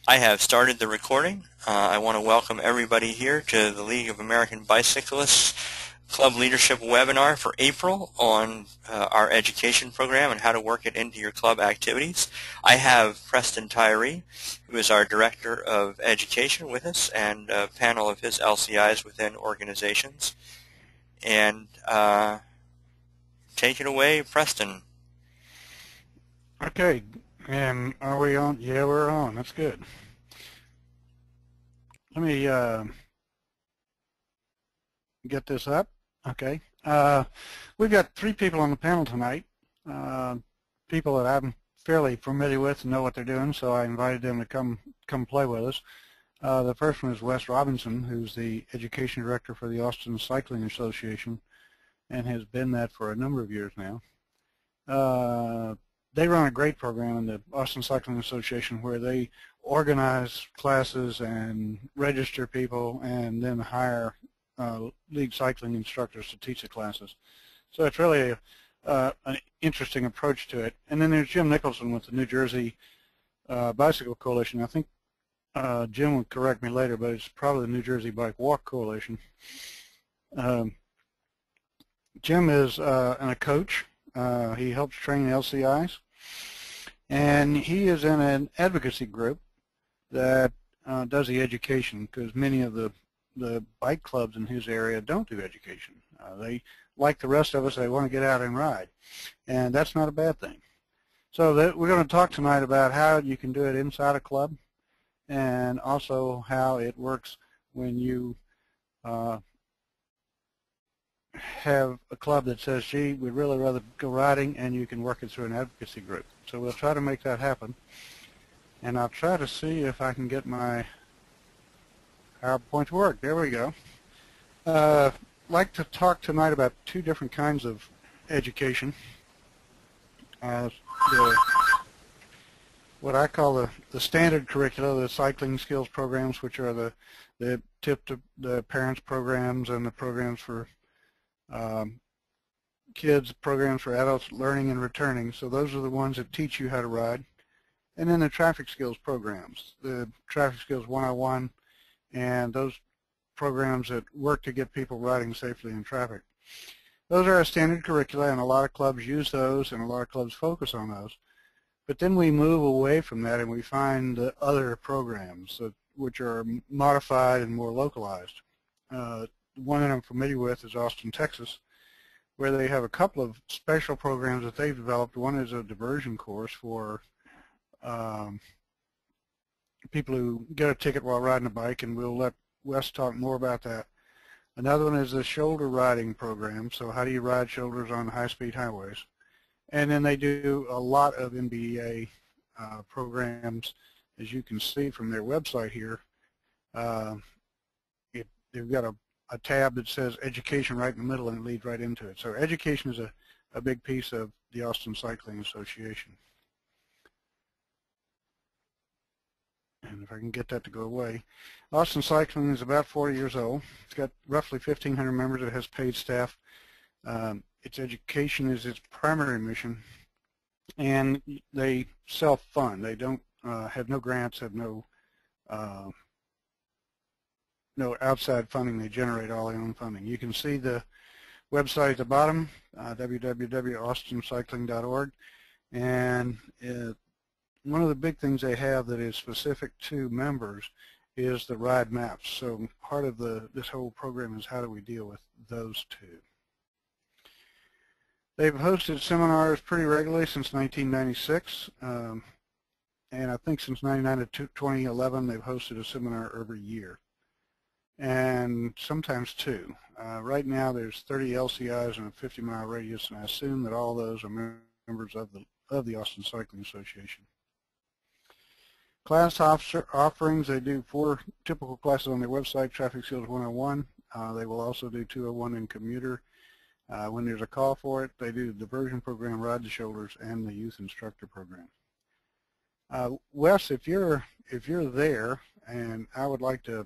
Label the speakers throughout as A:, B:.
A: I have started the recording. I want to welcome everybody here to the League of American Bicyclists Club Leadership webinar for April on our education program and how to work it into your club activities. I have Preston Tyree, who is our Director of Education, with us, and a panel of his LCIs within organizations. And take it away, Preston.
B: Okay, and are we on? Yeah, we're on. That's good. Let me get this up. Okay. We've got 3 people on the panel tonight, people that I'm fairly familiar with and know what they're doing, so I invited them to come play with us. The first one is Wes Robinson, who's the Education Director for the Austin Cycling Association and has been that for a number of years now. They run a great program in the Austin Cycling Association where they organize classes and register people and then hire league cycling instructors to teach the classes. So it's really an interesting approach to it. And then there's Jim Nicholson with the New Jersey Bicycle Coalition. I think Jim will correct me later, but it's probably the New Jersey Bike Walk Coalition. Jim is a coach. He helps train LCIs, and he is in an advocacy group that does the education, because many of the bike clubs in his area don't do education. They, like the rest of us, they want to get out and ride, and that's not a bad thing. So we're going to talk tonight about how you can do it inside a club, and also how it works when you have a club that says, gee, we'd really rather go riding, and you can work it through an advocacy group. So we'll try to make that happen. And I'll try to see if I can get my PowerPoint to work. There we go. I'd like to talk tonight about 2 different kinds of education. What I call the standard curricula, the cycling skills programs, which are the tip to the parents programs and the programs for kids, programs for adults learning and returning. So those are the ones that teach you how to ride. And then the traffic skills programs, the traffic skills 101, and those programs that work to get people riding safely in traffic. Those are our standard curricula, and a lot of clubs use those, and a lot of clubs focus on those. But then we move away from that, and we find the other programs which are modified and more localized. One that I'm familiar with is Austin, Texas, where they have a couple of special programs that they've developed. One is a diversion course for people who get a ticket while riding a bike, and we'll let Wes talk more about that. Another one is the shoulder riding program, so how do you ride shoulders on high-speed highways? And then they do a lot of NBEA programs, as you can see from their website here. They've got a tab that says education right in the middle, and it leads right into it. So education is a big piece of the Austin Cycling Association. And if I can get that to go away. Austin Cycling is about 40 years old. It's got roughly 1,500 members. It has paid staff. Its education is its primary mission, and they self-fund. They don't have no grants, have no outside funding. They generate all their own funding. You can see the website at the bottom, www.austincycling.org, and one of the big things they have that is specific to members is the ride maps. So part of this whole program is how do we deal with those 2. They've hosted seminars pretty regularly since 1996, and I think since 1999 to 2011 they've hosted a seminar every year, and sometimes 2. Right now there's 30 LCIs in a 50-mile radius, and I assume that all those are members of the Austin Cycling Association. Class offerings, they do 4 typical classes on their website, Traffic Skills 101. They will also do 201 in commuter. When there's a call for it, they do the diversion program, Ride the Shoulders, and the youth instructor program. Wes, if you're there, and I would like to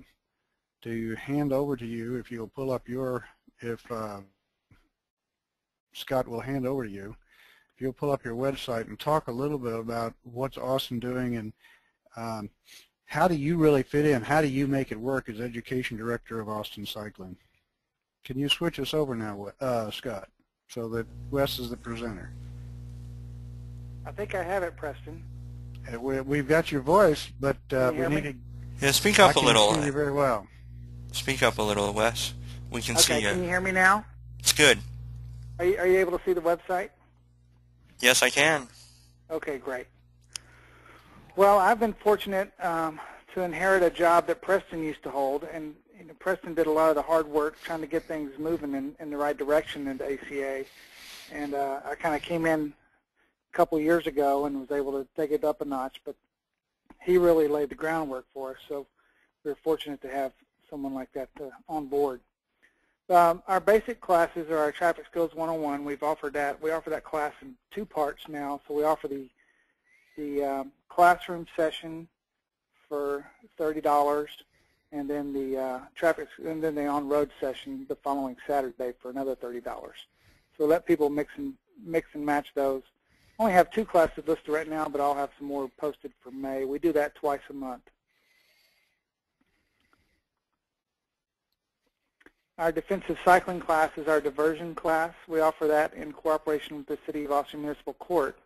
B: hand over to you, if you'll pull up Scott will hand over to you, if you'll pull up your website and talk a little bit about what's Austin doing, and how do you really fit in? How do you make it work as Education Director of Austin Cycling? Can you switch us over now, Scott, so that Wes is the presenter?
C: I think I have it, Preston.
B: We've got your voice, but we need to...
A: Yeah, speak up a little.
B: I can hear you very well.
A: Speak up a little, Wes. We can see you.
C: Okay, can you hear me now?
A: It's good.
C: Are you able to see the website?
A: Yes, I can.
C: Okay, great. Well, I've been fortunate to inherit a job that Preston used to hold, and Preston did a lot of the hard work trying to get things moving in the right direction into ACA, and I kind of came in a couple years ago and was able to take it up a notch, but he really laid the groundwork for us, so we're fortunate to have someone like that on board. Our basic classes are our Traffic Skills 101. We offer that class in 2 parts now. So we offer the classroom session for $30, and then the on-road session the following Saturday for another $30. So let people mix and match those. I only have 2 classes listed right now, but I'll have some more posted for May. We do that twice a month. Our defensive cycling class is our diversion class. We offer that in cooperation with the City of Austin Municipal Court,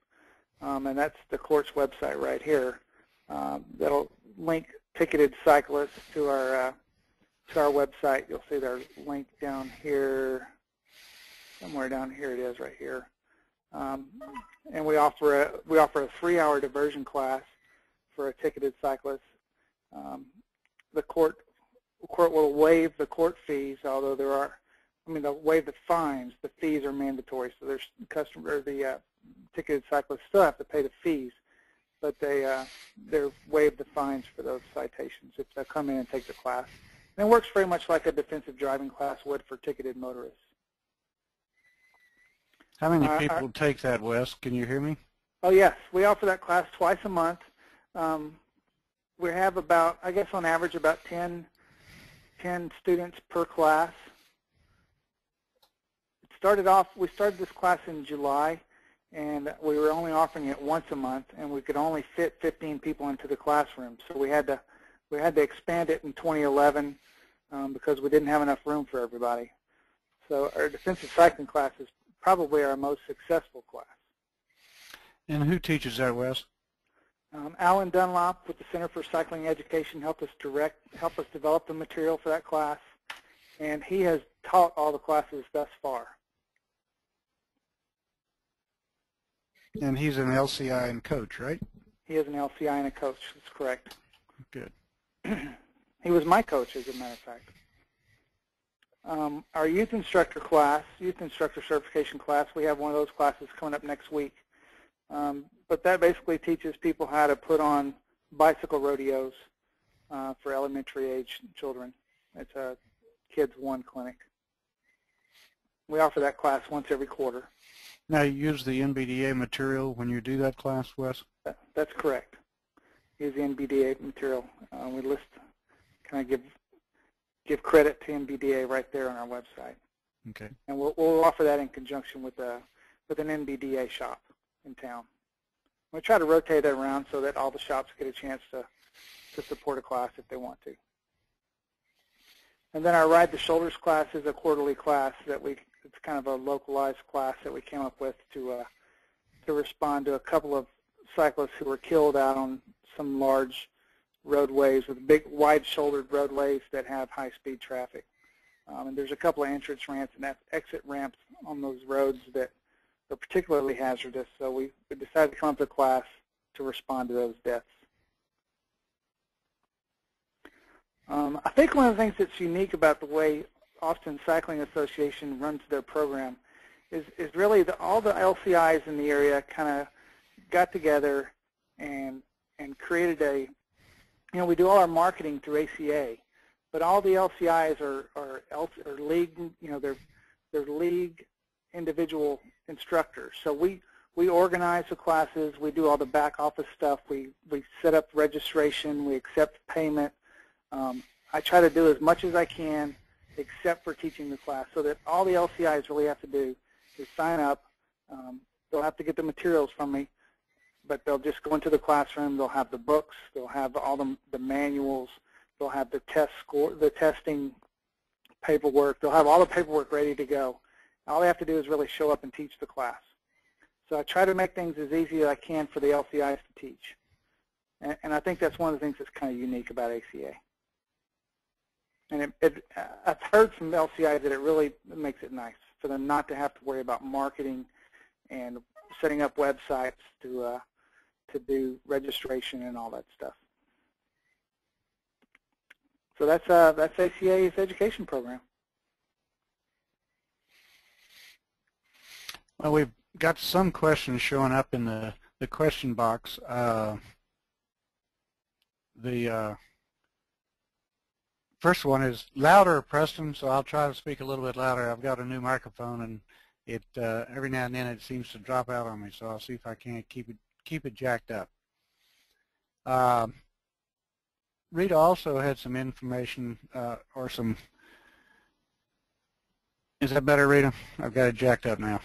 C: and that's the court's website right here. That'll link ticketed cyclists to our website. You'll see their link down here, somewhere down here it is, right here. And we offer a 3-hour diversion class for a ticketed cyclist. The court will waive the court fees, although they'll waive the fines. The fees are mandatory, so the ticketed cyclists still have to pay the fees, but they're waive the fines for those citations if they come in and take the class. And it works very much like a defensive driving class would for ticketed motorists.
B: How many people take that, Wes? Can you hear me?
C: Oh, yes. We offer that class twice a month. We have about, I guess on average, about 10 students per class. We started this class in July, and we were only offering it once a month, and we could only fit 15 people into the classroom. So we had to expand it in 2011 because we didn't have enough room for everybody. So our defensive cycling class is probably our most successful class.
B: And who teaches that, Wes?
C: Alan Dunlop with the Center for Cycling Education helped us develop the material for that class, and he has taught all the classes thus far.
B: And he's an LCI and coach, right?
C: He is an LCI and a coach. That's correct.
B: Good.
C: He was my coach, as a matter of fact. Our youth instructor class, youth instructor certification class, we have one of those classes coming up next week. But that basically teaches people how to put on bicycle rodeos for elementary age children. It's a Kids 1 clinic. We offer that class once every quarter.
B: Now you use the NBDA material when you do that class, Wes?
C: That's correct. Use the NBDA material. We list, kind of give credit to NBDA right there on our website.
B: Okay. And
C: we'll offer that in conjunction with an NBDA shop in town. We try to rotate that around so that all the shops get a chance to support a class if they want to. And then our Ride the Shoulders class is a quarterly class it's kind of a localized class that we came up with to respond to a couple of cyclists who were killed out on some large roadways with big wide-shouldered roadways that have high-speed traffic. And there's a couple of entrance ramps and exit ramps on those roads that are particularly hazardous, so we decided to come up with a class to respond to those deaths. I think one of the things that's unique about the way Austin Cycling Association runs their program is really all the LCIs in the area kind of got together and created we do all our marketing through ACA, but all the LCIs are league, they're league individual instructors. So we organize the classes, we do all the back office stuff, we set up registration, we accept payment. I try to do as much as I can except for teaching the class, so that all the LCIs really have to do is sign up. They'll have to get the materials from me, but they'll just go into the classroom. They'll have the books. They'll have all the manuals. They'll have the test score, the testing paperwork. They'll have all the paperwork ready to go. All they have to do is really show up and teach the class. So I try to make things as easy as I can for the LCIs to teach. And I think that's one of the things that's kind of unique about ACA. And I've heard from LCIs that it really makes it nice for them not to have to worry about marketing and setting up websites to do registration and all that stuff. So that's ACA's education program.
B: Well, we've got some questions showing up in the question box. The first one is louder, Preston, so I'll try to speak a little bit louder. I've got a new microphone, and it every now and then it seems to drop out on me, so I'll see if I can't keep it jacked up. Rita also had some information or some. Is that better, Rita? I've got it jacked up now.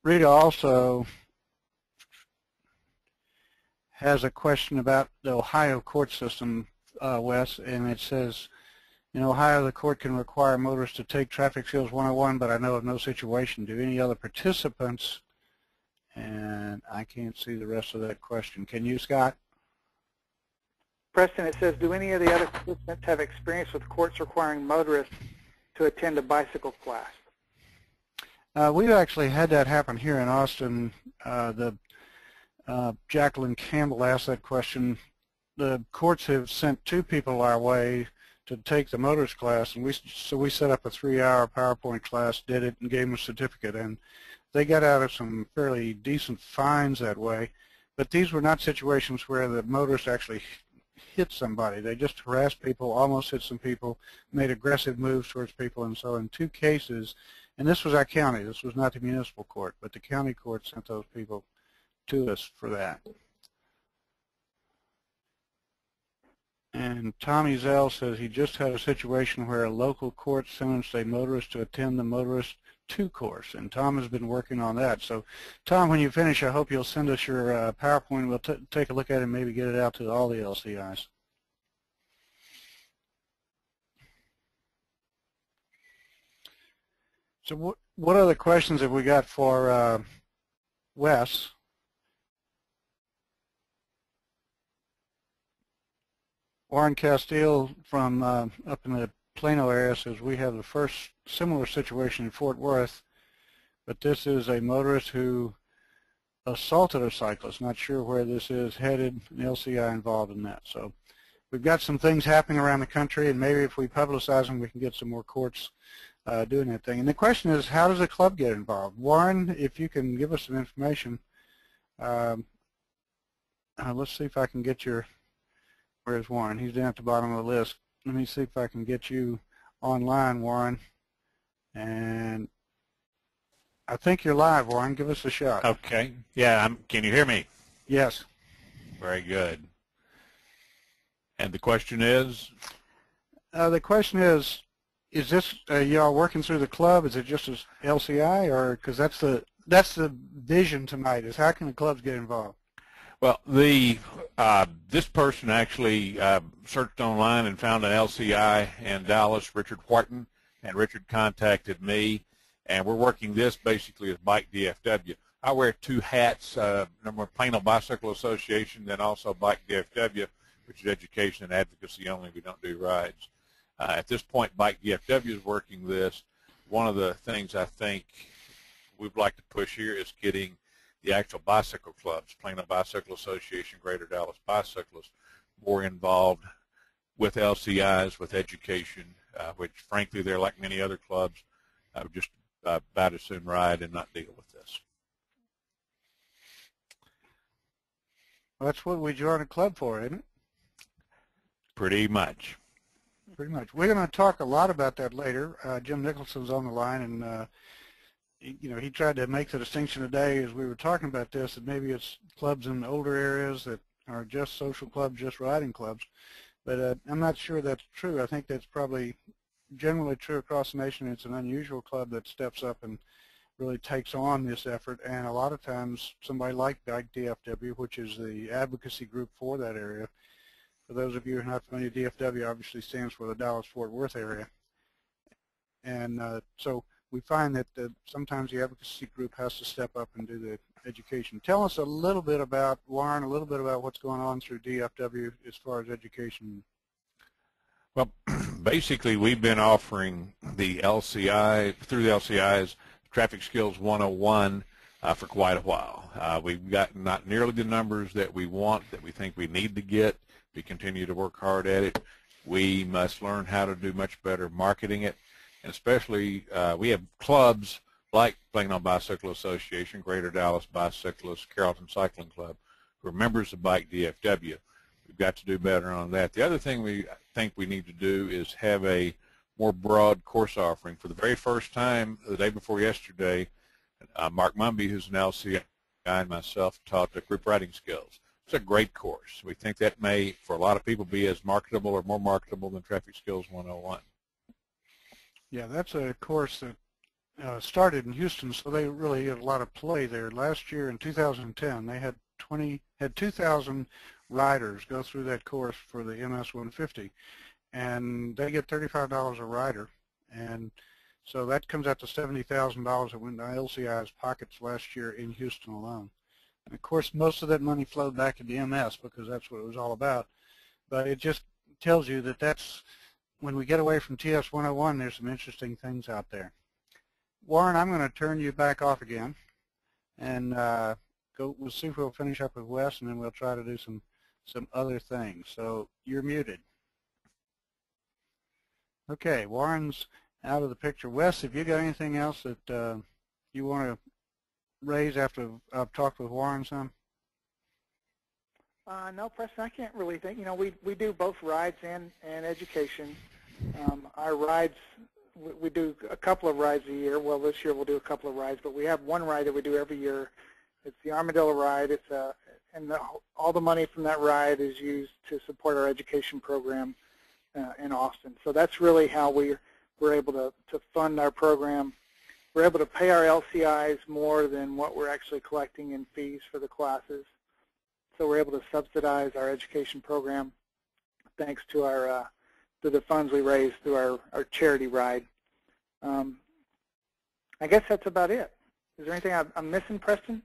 B: Rita also has a question about the Ohio court system, Wes, and it says, in Ohio, the court can require motorists to take Traffic Skills 101, but I know of no situation. Do any other participants? And I can't see the rest of that question. Can you, Scott?
C: Preston, it says, do any of the other participants have experience with courts requiring motorists to attend a bicycle class?
B: We've actually had that happen here in Austin. Jacqueline Campbell asked that question. The courts have sent 2 people our way to take the motorist class, and so we set up a 3-hour PowerPoint class, did it, and gave them a certificate. And they got out of some fairly decent fines that way. But these were not situations where the motorist actually hit somebody. They just harassed people, almost hit some people, made aggressive moves towards people. And so in 2 cases, and this was our county, this was not the municipal court, but the county court sent those people to us for that. And Tommy Zell says he just had a situation where a local court sentenced a motorist to attend the Motorist 2 course, and Tom has been working on that. So, Tom, when you finish, I hope you'll send us your PowerPoint. We'll take a look at it and maybe get it out to all the LCIs. So what other questions have we got for Wes? Warren Castile from up in the Plano area says we have the first similar situation in Fort Worth, but this is a motorist who assaulted a cyclist. Not sure where this is headed, an LCI involved in that. So we've got some things happening around the country, and maybe if we publicize them, we can get some more courts doing that thing. And the question is, how does a club get involved? Warren, if you can give us some information. Let's see if I can get your, where's Warren? He's down at the bottom of the list. Let me see if I can get you online, Warren. And I think you're live, Warren. Give us a shot.
D: Okay. Yeah, can you hear me?
B: Yes.
D: Very good. And the question is?
B: The question is this y'all working through the club? Is it just as LCI, or because that's the vision tonight? Is how can the clubs get involved?
D: Well, this person actually searched online and found an LCI in Dallas, Richard Wharton, and Richard contacted me, and we're working this basically as Bike DFW. I wear 2 hats, number Plano Bicycle Association, then also Bike DFW, which is education and advocacy only. We don't do rides. At this point, Bike DFW is working this. One of the things I think we'd like to push here is getting the actual bicycle clubs, Plano Bicycle Association, Greater Dallas Bicyclists, more involved with LCIs, with education, which frankly they're like many other clubs, just about as soon ride and not deal with this.
B: Well, that's what we joined a club for, isn't it?
D: Pretty much.
B: Pretty much. We're going to talk a lot about that later. Jim Nicholson's on the line, and you know, he tried to make the distinction today as we were talking about this, that maybe it's clubs in older areas that are just social clubs, just riding clubs. But I'm not sure that's true. I think that's probably generally true across the nation. It's an unusual club that steps up and really takes on this effort, and a lot of times somebody like DFW, which is the advocacy group for that area. For those of you who are not familiar, DFW obviously stands for the Dallas-Fort Worth area. And so we find that sometimes the advocacy group has to step up and do the education. Tell us a little bit about, Warren, a little bit about what's going on through DFW as far as education.
D: Well, basically we've been offering the LCI, through the LCI's Traffic Skills 101 for quite a while. We've got not nearly the numbers that we want, that we think we need to get. We continue to work hard at it. We must learn how to do much better marketing it. And especially, we have clubs like Plano Bicycle Association, Greater Dallas Bicyclists, Carrollton Cycling Club, who are members of Bike DFW. We've got to do better on that. The other thing we think we need to do is have a more broad course offering. For the very first time, the day before yesterday, Mark Mumby, who's an LCI, and myself taught the group riding skills. It's a great course. We think that may, for a lot of people, be as marketable or more marketable than Traffic Skills 101.
B: Yeah, that's a course that started in Houston, so they really had a lot of play there. Last year in 2010, they had 2,000 riders go through that course for the MS 150, and they get $35 a rider, and so that comes out to $70,000 that went into LCI's pockets last year in Houston alone. And of course, most of that money flowed back into MS because that's what it was all about. But it just tells you that that's, when we get away from TS 101, there's some interesting things out there. Warren, I'm going to turn you back off again, and we'll see if we'll finish up with Wes, and then we'll try to do some other things. So you're muted. Okay, Warren's out of the picture. Wes, have you got anything else that you want to raise after I've talked with Warren some?
C: No, Preston, I can't really think. You know, we do both rides and education. Our rides, we do a couple of rides a year. Well, this year we'll do a couple of rides, but we have one ride that we do every year. It's the Armadillo Ride. It's all the money from that ride is used to support our education program in Austin. So that's really how we're able to fund our program. We're able to pay our LCIs more than what we're actually collecting in fees for the classes. So we're able to subsidize our education program thanks to our to the funds we raise through our charity ride. I guess that's about it. Is there anything I'm missing, Preston?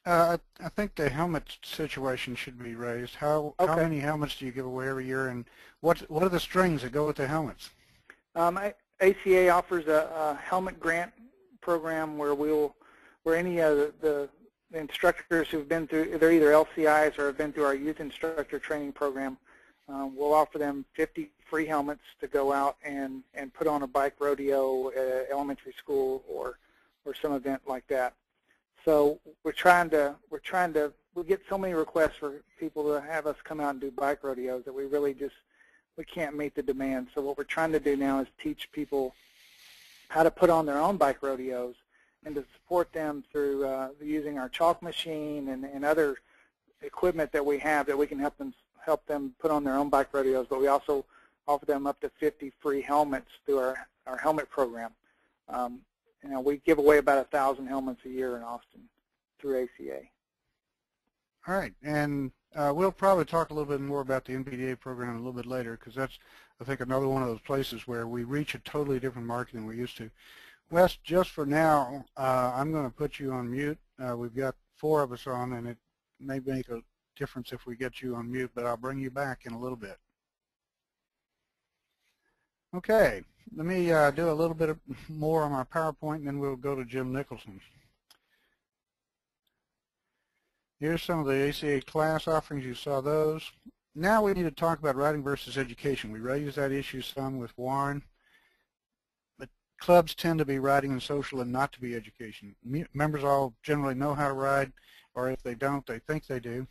B: I think the helmet situation should be raised. How many helmets do you give away every year, and what are the strings that go with the helmets?
C: ACA offers a helmet grant program where any of the instructors who've been through, they're either LCIs or have been through our youth instructor training program, we'll offer them 50 free helmets to go out and put on a bike rodeo at elementary school or some event like that. So we get so many requests for people to have us come out and do bike rodeos that we can't meet the demand. So what we're trying to do now is teach people how to put on their own bike rodeos and to support them through using our chalk machine and other equipment that we have that we can help them put on their own bike rodeos. But we also offer them up to 50 free helmets through our helmet program. You know, we give away about 1,000 helmets a year in Austin through ACA.
B: All right, and we'll probably talk a little bit more about the NBDA program a little bit later, because that's, I think, another one of those places where we reach a totally different market than we used to. Wes, just for now, I'm going to put you on mute. We've got 4 of us on, and it may make a difference if we get you on mute, but I'll bring you back in a little bit. Okay, let me do a little bit more on our PowerPoint, and then we'll go to Jim Nicholson. Here's some of the ACA class offerings. You saw those. Now we need to talk about riding versus education. We raised that issue some with Warren, but clubs tend to be riding and social and not to be education. Members all generally know how to ride, or if they don't, they think they do.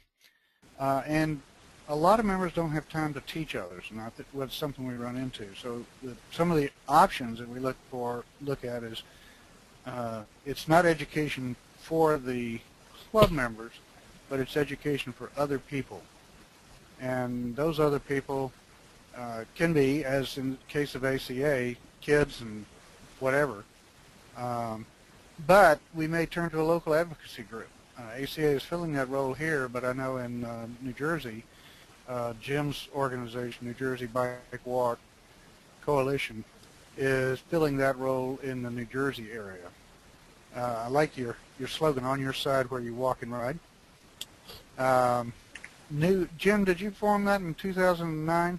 B: And a lot of members don't have time to teach others, and that's something we run into. So some of the options that we look at is it's not education for the club members, but it's education for other people. And those other people can be, as in the case of ACA, kids and whatever. but we may turn to a local advocacy group. ACA is filling that role here, but I know in New Jersey, Jim's organization, New Jersey Bike Walk Coalition, is filling that role in the New Jersey area. I like your slogan, on your side where you walk and ride. Jim, did you form that in 2009?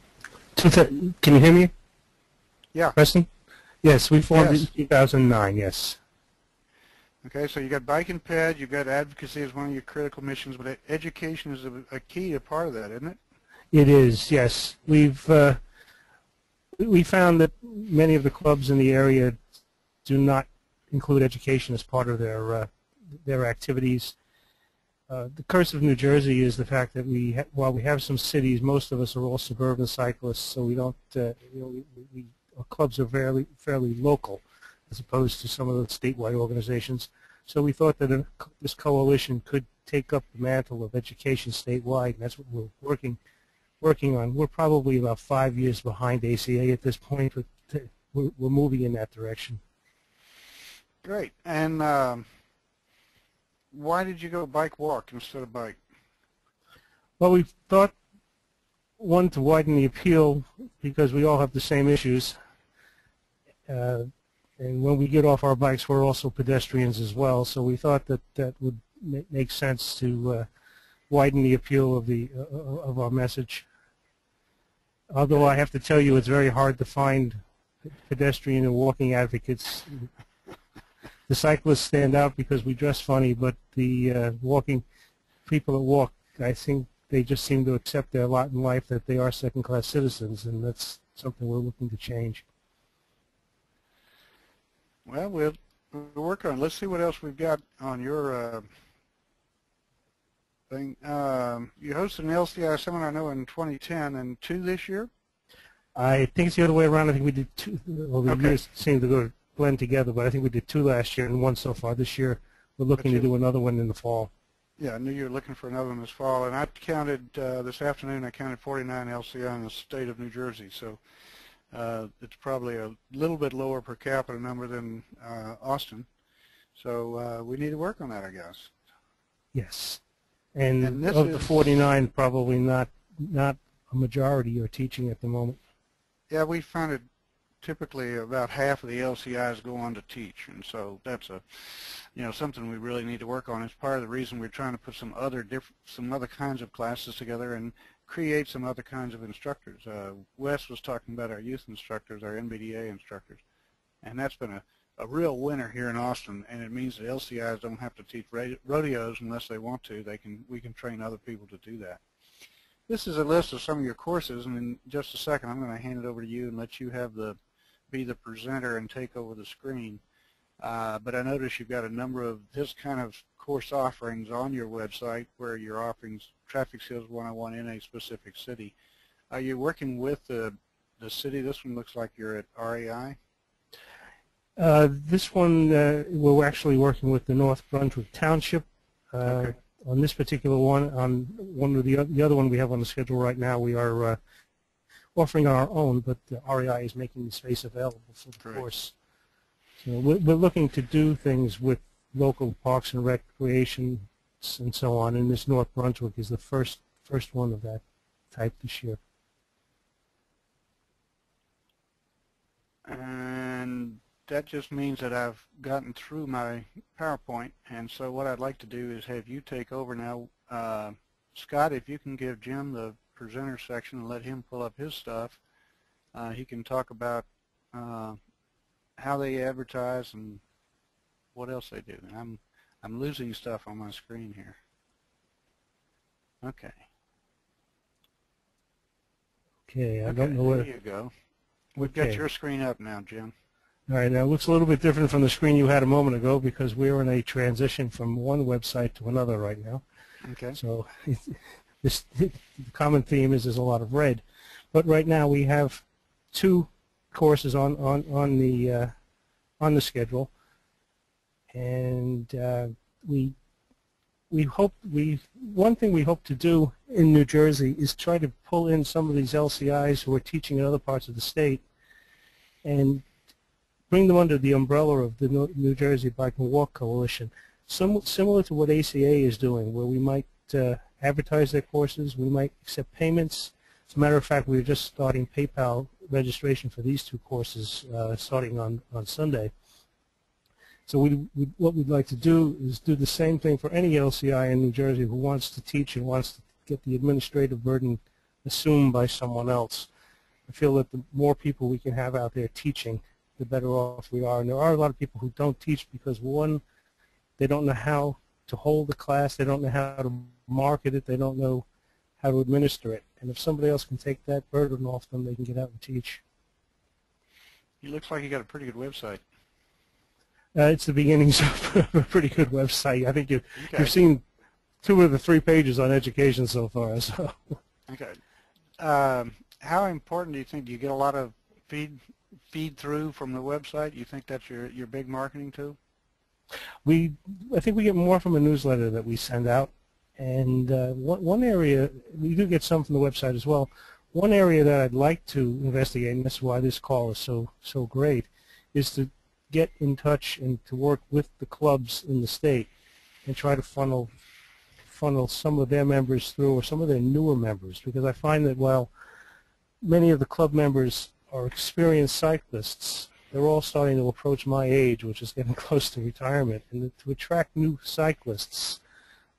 E: Can you hear me?
B: Yeah.
E: Preston? Yes, we formed it in 2009, yes.
B: Okay, so you got Bike and Ped, you've got advocacy as one of your critical missions, but education is a key part of that, isn't it?
E: It is, yes. We found that many of the clubs in the area do not include education as part of their activities. The curse of New Jersey is the fact that while we have some cities, most of us are all suburban cyclists, so we don't, our clubs are fairly local as opposed to some of the statewide organizations. So we thought that this coalition could take up the mantle of education statewide, and that's what we're working on. We're probably about 5 years behind ACA at this point, but we're moving in that direction.
B: Great. And why did you go bike walk instead of bike?
E: Well, we thought, one, to widen the appeal because we all have the same issues. And when we get off our bikes, we're also pedestrians as well. So we thought that would make sense to widen the appeal of our message. Although I have to tell you, it's very hard to find pedestrian and walking advocates. The cyclists stand out because we dress funny, but the walking people that walk, I think they just seem to accept their lot in life that they are second-class citizens, and that's something we're looking to change.
B: Well, we'll work on it. Let's see what else we've got on your thing. You hosted an LCI seminar, I know, in 2010 and 2 this year?
E: I think it's the other way around. I think we did 2. Well, the years seem to blend together, but I think we did 2 last year and 1 so far this year. We're looking to do another one in the fall. Yeah,
B: I knew you were looking for another one this fall. And I counted this afternoon, I counted 49 LCI in the state of New Jersey. So it's probably a little bit lower per capita number than Austin. So we need to work on that, I guess.
E: Yes. And of the 49, probably not a majority are teaching at the moment.
B: Yeah, we found it typically about half of the LCIs go on to teach, and so that's something we really need to work on. It's part of the reason we're trying to put some other kinds of classes together and create some other kinds of instructors. Wes was talking about our youth instructors, our NBDA instructors, and that's been a real winner here in Austin, and it means that LCIs don't have to teach rodeos unless they want to. We can train other people to do that. This is a list of some of your courses, and in just a second I'm going to hand it over to you and let you be the presenter and take over the screen. But I notice you've got a number of this kind of course offerings on your website where you're offering Traffic Skills 101 in a specific city. Are you working with the city? This one looks like you're at REI.
E: This one, we're actually working with the North Brunswick Township.
B: Okay.
E: On this particular one, on one of the other one we have on the schedule right now, we are offering our own, but the REI is making the space available for the course. So we're looking to do things with local parks and recreation and so on, and this North Brunswick is the first one of that type this year.
B: And that just means that I've gotten through my PowerPoint, and so what I'd like to do is have you take over now. Scott, if you can give Jim the presenter section and let him pull up his stuff, he can talk about how they advertise and what else they do. And I'm losing stuff on my screen here. Okay.
E: Okay, I don't know where.
B: There you go. We've got your screen up now, Jim.
E: All right, now it looks a little bit different from the screen you had a moment ago because we're in a transition from one website to another right now.
B: Okay. So
E: the common theme is there's a lot of red, but right now we have 2 courses on the schedule, and one thing we hope to do in New Jersey is try to pull in some of these LCIs who are teaching in other parts of the state and bring them under the umbrella of the New Jersey Bike and Walk Coalition, similar to what ACA is doing, where we might advertise their courses, we might accept payments. As a matter of fact, we're just starting PayPal registration for these two courses starting on Sunday. So what we'd like to do is do the same thing for any LCI in New Jersey who wants to teach and wants to get the administrative burden assumed by someone else. I feel that the more people we can have out there teaching, the better off we are. And there are a lot of people who don't teach because, one, they don't know how to hold the class, they don't know how to market it, they don't know how to administer it. And if somebody else can take that burden off them, they can get out and teach.
B: It looks like you got a pretty good website.
E: It's the beginnings of a pretty good website. I think you've seen 2 of the 3 pages on education so far. So.
B: Okay. How important do you think? Do you get a lot of feed through from the website? You think that's your big marketing tool?
E: I think we get more from a newsletter that we send out, and one area we do get some from the website as well. One area that I'd like to investigate, and that's why this call is so great, is to get in touch and to work with the clubs in the state and try to funnel some of their members through, or some of their newer members, because I find that while many of the club members are experienced cyclists, they're all starting to approach my age, which is getting close to retirement. And to attract new cyclists,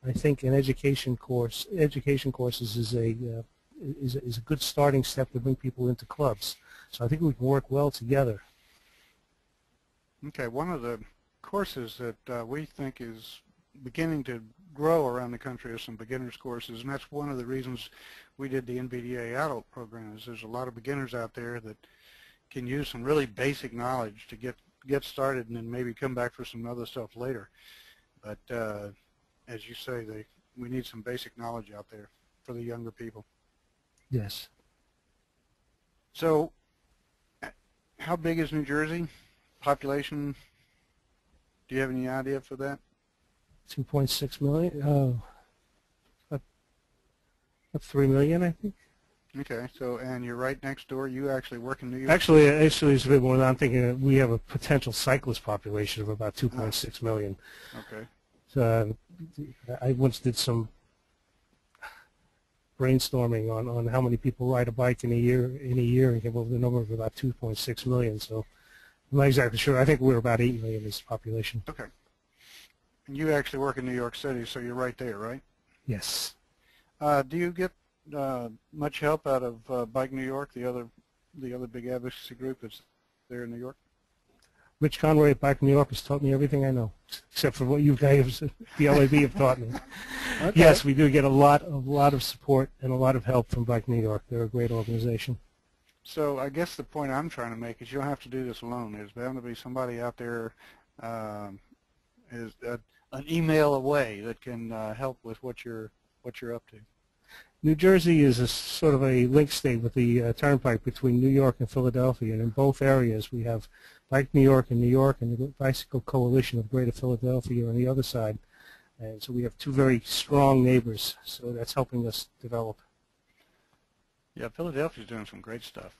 E: I think an education courses is a good starting step to bring people into clubs. So I think we can work well together.
B: Okay, one of the courses that we think is beginning to grow around the country are some beginners courses, and that's one of the reasons we did the NVDA adult program. Is there's a lot of beginners out there that can use some really basic knowledge to get started, and then maybe come back for some other stuff later. But as you say, we need some basic knowledge out there for the younger people.
E: Yes.
B: So how big is New Jersey? Population, do you have any idea for that?
E: 2.6 million, about 3 million, I think.
B: Okay, so, and you're right next door. You actually work in New York?
E: Actually, it's a bit more than I'm thinking. That we have a potential cyclist population of about 2.6 million.
B: Okay.
E: So I once did some brainstorming on how many people ride a bike in a year, and came up with a number of about 2.6 million. So I'm not exactly sure. I think we're about 8 million as a population.
B: Okay. And you actually work in New York City, so you're right there, right?
E: Yes.
B: Do you get much help out of Bike New York, the other big advocacy group that's there in New York?
E: Rich Conway at Bike New York has taught me everything I know, except for what you guys, the LAB, have taught me. Okay. Yes, we do get a lot of support and a lot of help from Bike New York. They're a great organization.
B: So I guess the point I'm trying to make is you don't have to do this alone. There's bound to be somebody out there is an email away that can help with what you're up to.
E: New Jersey is a sort of a link state with the turnpike between New York and Philadelphia, and in both areas we have Bike New York and the Bicycle Coalition of Greater Philadelphia on the other side, and so we have 2 very strong neighbors, so that's helping us develop.
B: Yeah, Philadelphia's doing some great stuff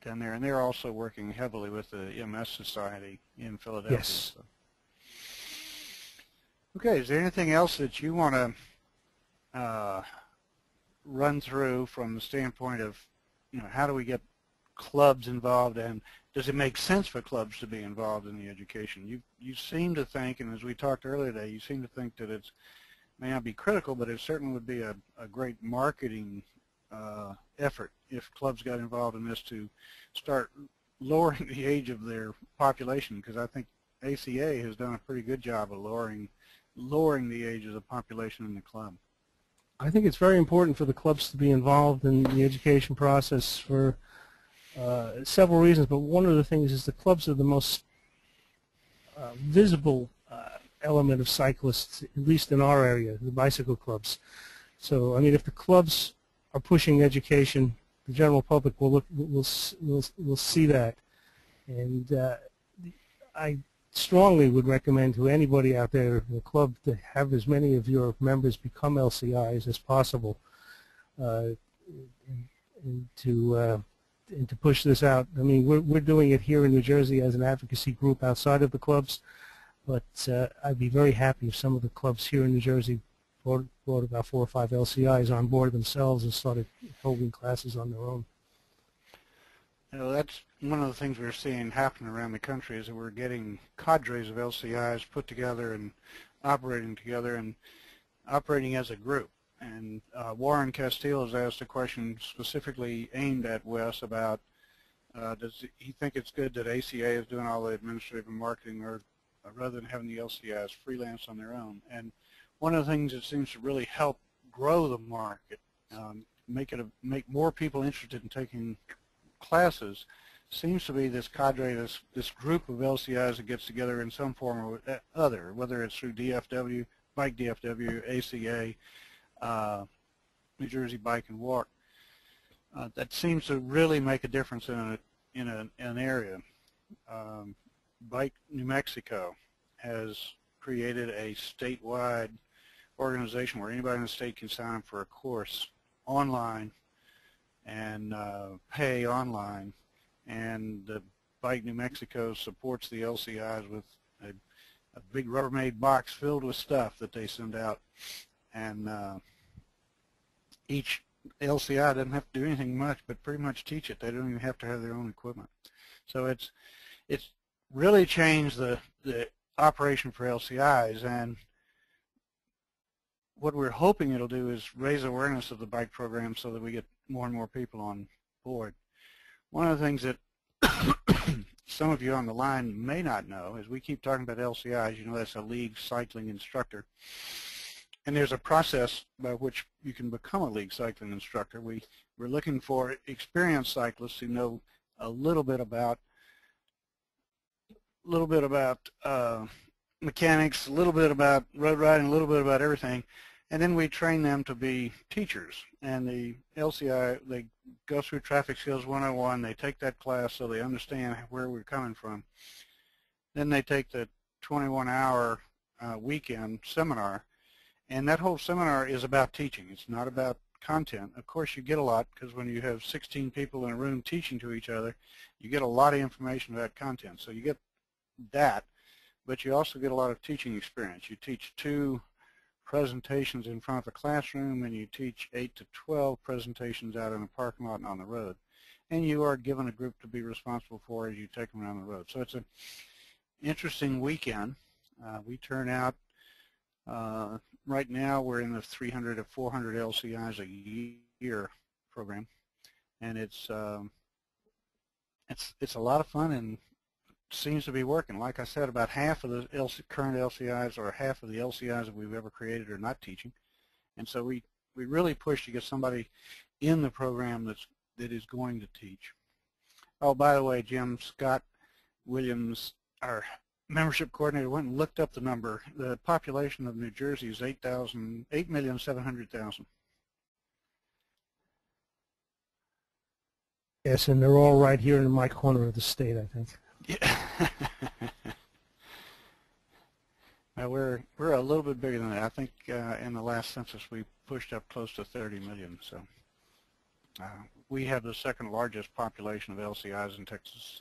B: down there, and they're also working heavily with the MS Society in Philadelphia.
E: Yes.
B: So. Okay, is there anything else that you want to run through from the standpoint of, how do we get clubs involved, and does it make sense for clubs to be involved in the education? You seem to think, and as we talked earlier today, you seem to think that it may not be critical, but it certainly would be a great marketing effort if clubs got involved in this to start lowering the age of their population, because I think ACA has done a pretty good job of lowering the age of the population in the club.
E: I think it's very important for the clubs to be involved in the education process for several reasons, but one of the things is the clubs are the most visible element of cyclists, at least in our area, the bicycle clubs. So, I mean, if the clubs are pushing education, the general public will see that, and I strongly would recommend to anybody out there in the club to have as many of your members become LCIs as possible, and to to push this out. I mean, we're doing it here in New Jersey as an advocacy group outside of the clubs, but I'd be very happy if some of the clubs here in New Jersey brought about 4 or 5 LCIs on board themselves and started holding classes on their own.
B: You know, that's one of the things we're seeing happen around the country is that we're getting cadres of LCIs put together and operating together and operating as a group. And Warren Castile has asked a question specifically aimed at Wes about does he think it's good that ACA is doing all the administrative and marketing or rather than having the LCIs freelance on their own. And one of the things that seems to really help grow the market, make more people interested in taking classes, seems to be this cadre, this group of LCIs that gets together in some form or other, whether it's through DFW, Bike DFW, ACA, New Jersey Bike and Walk. That seems to really make a difference in an area. Bike New Mexico has created a statewide organization where anybody in the state can sign up for a course online and pay online, and the Bike New Mexico supports the LCIs with a big Rubbermaid box filled with stuff that they send out, and each LCI doesn't have to do anything much but pretty much teach it. They don't even have to have their own equipment. So it's really changed the operation for LCIs, and what we're hoping it'll do is raise awareness of the bike program so that we get more and more people on board. One of the things that some of you on the line may not know is we keep talking about LCIs. You know, that's a league cycling instructor. And there's a process by which you can become a league cycling instructor. We're looking for experienced cyclists who know a little bit about mechanics, a little bit about road riding, a little bit about everything, and then we train them to be teachers. And the LCI, they go through Traffic Skills 101, they take that class so they understand where we're coming from. Then they take the 21-hour weekend seminar, and that whole seminar is about teaching. It's not about content. Of course, you get a lot because when you have 16 people in a room teaching to each other, you get a lot of information about content. So you get that, but you also get a lot of teaching experience. You teach 2 presentations in front of a classroom, and you teach 8 to 12 presentations out in a parking lot and on the road. And you are given a group to be responsible for as you take them around the road. So it's an interesting weekend. We turn out, right now we're in the 300 to 400 LCIs a year program, and it's a lot of fun and seems to be working. Like I said, about half of the current LCIs or half of the LCIs that we've ever created are not teaching. And so we really push to get somebody in the program that is going to teach. Oh, by the way, Jim, Scott Williams, our membership coordinator, went and looked up the number. The population of New Jersey is 8,700,000.
E: Yes, and they're all right here in my corner of the state, I think.
B: Yeah. Now we're a little bit bigger than that. I think in the last census we pushed up close to 30 million. So we have the second largest population of LCIs in Texas.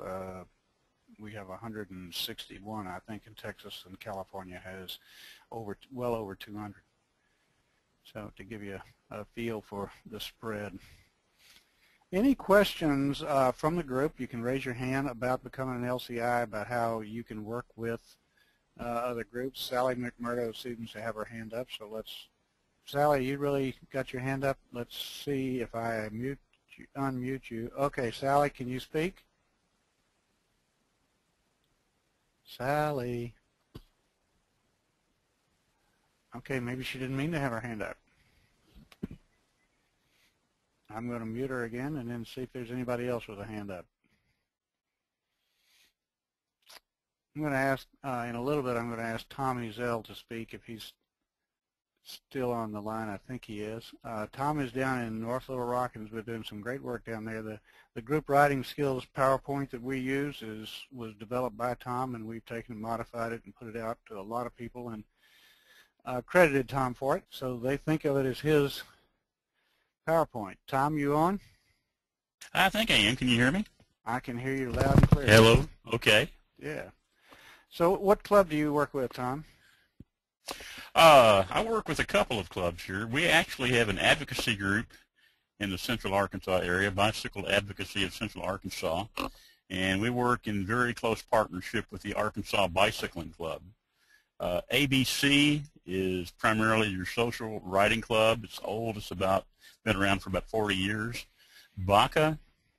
B: We have 161, I think, in Texas, and California has well over 200. So to give you a feel for the spread. Any questions from the group? You can raise your hand about becoming an LCI, about how you can work with other groups. Sally McMurdo seems to have her hand up, so Sally, you really got your hand up. Let's see if I unmute you. Okay, Sally, can you speak? Sally. Okay, maybe she didn't mean to have her hand up. I'm going to mute her again and then see if there's anybody else with a hand up. I'm going to ask, in a little bit, I'm going to ask Tom Ezell to speak if he's still on the line. I think he is. Tom is down in North Little Rock and has been doing some great work down there. The group riding skills PowerPoint that we use was developed by Tom, and we've taken and modified it and put it out to a lot of people and credited Tom for it. So they think of it as his PowerPoint. Tom, you on?
F: I think I am. Can you hear me?
B: I can hear you loud and clear.
F: Hello. Okay.
B: Yeah. So what club do you work with, Tom?
F: I work with a couple of clubs here. We actually have an advocacy group in the Central Arkansas area, Bicycle Advocacy of Central Arkansas, and we work in very close partnership with the Arkansas Bicycling Club. ABC is primarily your social riding club. It's old. It's been around for about 40 years. BACA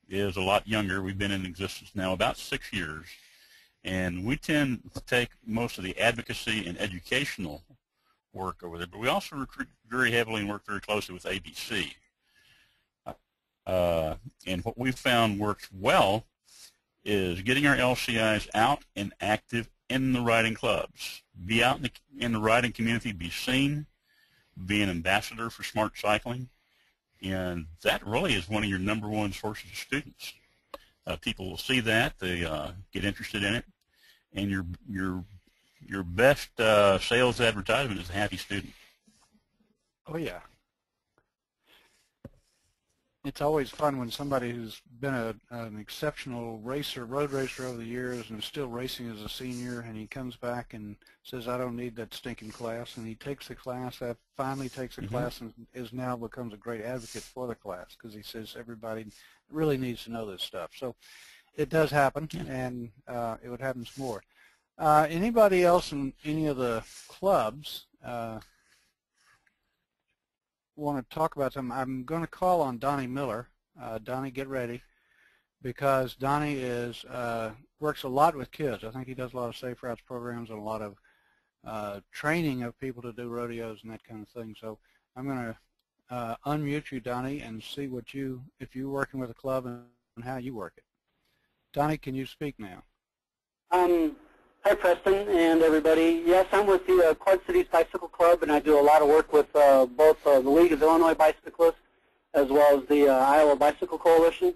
F: is a lot younger. We've been in existence now about 6 years. And we tend to take most of the advocacy and educational work over there, but we also recruit very heavily and work very closely with ABC. And what we've found works well is getting our LCIs out and active in the riding clubs. Be out in the riding community, be seen, be an ambassador for smart cycling, and that really is one of your number one sources of students. People will see that, they get interested in it, and your best sales advertisement is a happy student.
B: Oh, yeah. It's always fun when somebody who's been an exceptional road racer over the years and is still racing as a senior, and he comes back and says, I don't need that stinking class, and he takes the class, finally takes the class, and now becomes a great advocate for the class because he says everybody really needs to know this stuff. So it does happen, and it would happen some more. Anybody else in any of the clubs want to talk about them? I'm going to call on Donnie Miller. Donnie, get ready, because Donnie works a lot with kids. I think he does a lot of safe routes programs and a lot of training of people to do rodeos and that kind of thing. So I'm going to unmute you, Donnie, and see if you're working with a club and how you work it. Donnie, can you speak now?
G: Hi, Preston and everybody. Yes, I'm with the Quad Cities Bicycle Club, and I do a lot of work with both the League of Illinois Bicyclists as well as the Iowa Bicycle Coalition.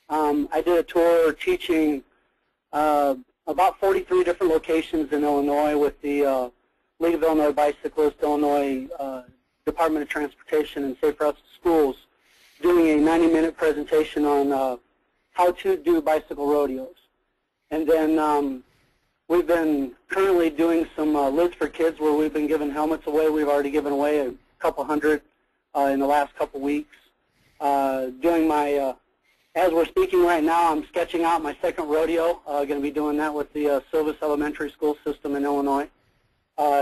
G: I did a tour teaching about 43 different locations in Illinois with the League of Illinois Bicyclists, Illinois Department of Transportation, and Safe Routes to Schools, doing a 90-minute presentation on how to do bicycle rodeos. And then we've been currently doing some Lids for Kids where we've been giving helmets away. We've already given away a couple hundred in the last couple weeks. Doing my, as we're speaking right now, I'm sketching out my second rodeo. Going to be doing that with the Silvis Elementary School system in Illinois.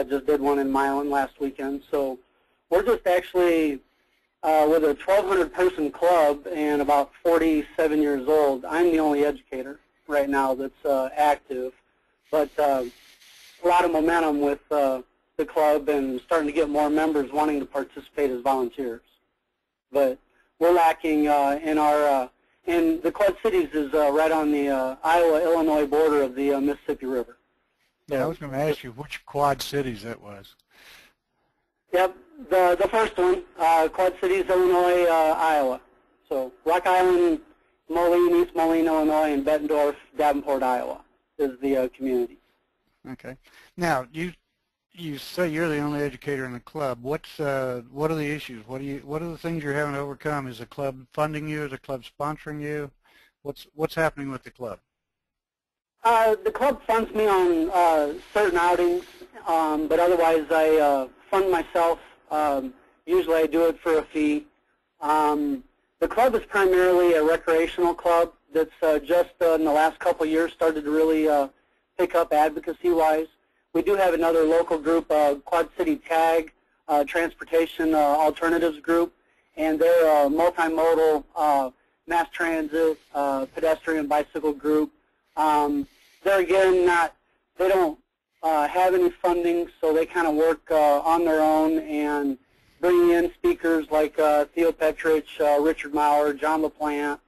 G: Just did one in Milan last weekend. So we're just actually, with a 1,200-person club and about 47 years old, I'm the only educator right now that's active. But a lot of momentum with the club and starting to get more members wanting to participate as volunteers. But we're lacking in our, and the Quad Cities is right on the Iowa-Illinois border of the Mississippi River.
B: Yeah, I was going to ask you which Quad Cities that was.
G: Yep, the first one, Quad Cities, Illinois, Iowa. So Rock Island, Moline, East Moline, Illinois, and Bettendorf, Davenport, Iowa is the community.
B: Okay. Now, you say you're the only educator in the club. What are the issues? What are the things you're having to overcome? Is the club funding you? Is the club sponsoring you? What's happening with the club?
G: The club funds me on certain outings, but otherwise I fund myself. Usually I do it for a fee. The club is primarily a recreational club that's just in the last couple of years started to really pick up advocacy-wise. We do have another local group, Quad City TAG, Transportation Alternatives Group, and they're a multimodal mass transit, pedestrian bicycle group. They're again they don't have any funding, so they kind of work on their own and bringing in speakers like Theo Petrich, Richard Maurer, John LaPlante,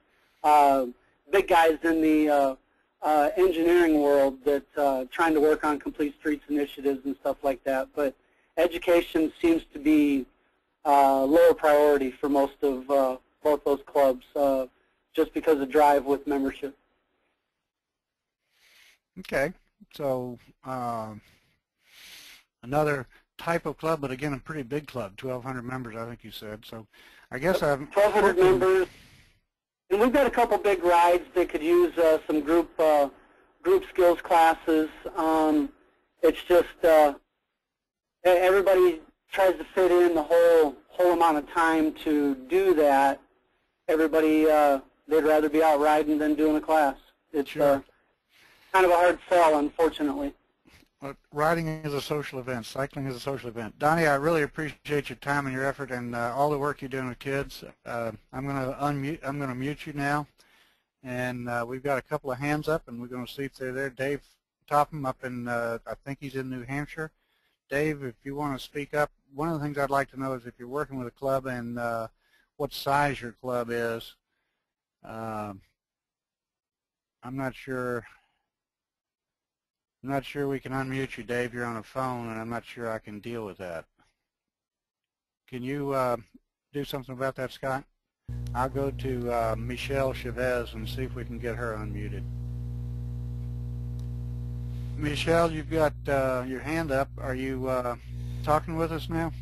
G: big guys in the engineering world that trying to work on complete streets initiatives and stuff like that. But education seems to be lower priority for most of both those clubs, just because of drive with membership.
B: Okay, so another type of club, but again a pretty big club, 1,200 members, I think you said. So I guess
G: 1,200 members. And we've got a couple big rides that could use some group skills classes. It's just everybody tries to fit in the whole amount of time to do that. Everybody they'd rather be out riding than doing a class. It's
B: Sure.
G: kind of a hard sell, unfortunately.
B: Well, riding is a social event. Cycling is a social event. Donnie, I really appreciate your time and your effort and all the work you're doing with kids. I'm going to mute you now, and we've got a couple of hands up, and we're going to see if they're there. Dave Topham up in, I think he's in New Hampshire. Dave, if you want to speak up, one of the things I'd like to know is if you're working with a club and what size your club is. I'm not sure. I'm not sure we can unmute you, Dave. You're on a phone, and I'm not sure I can deal with that. Can you do something about that, Scott? I'll go to Michelle Chavez and see if we can get her unmuted. Michelle, you've got your hand up. Are you talking with us now?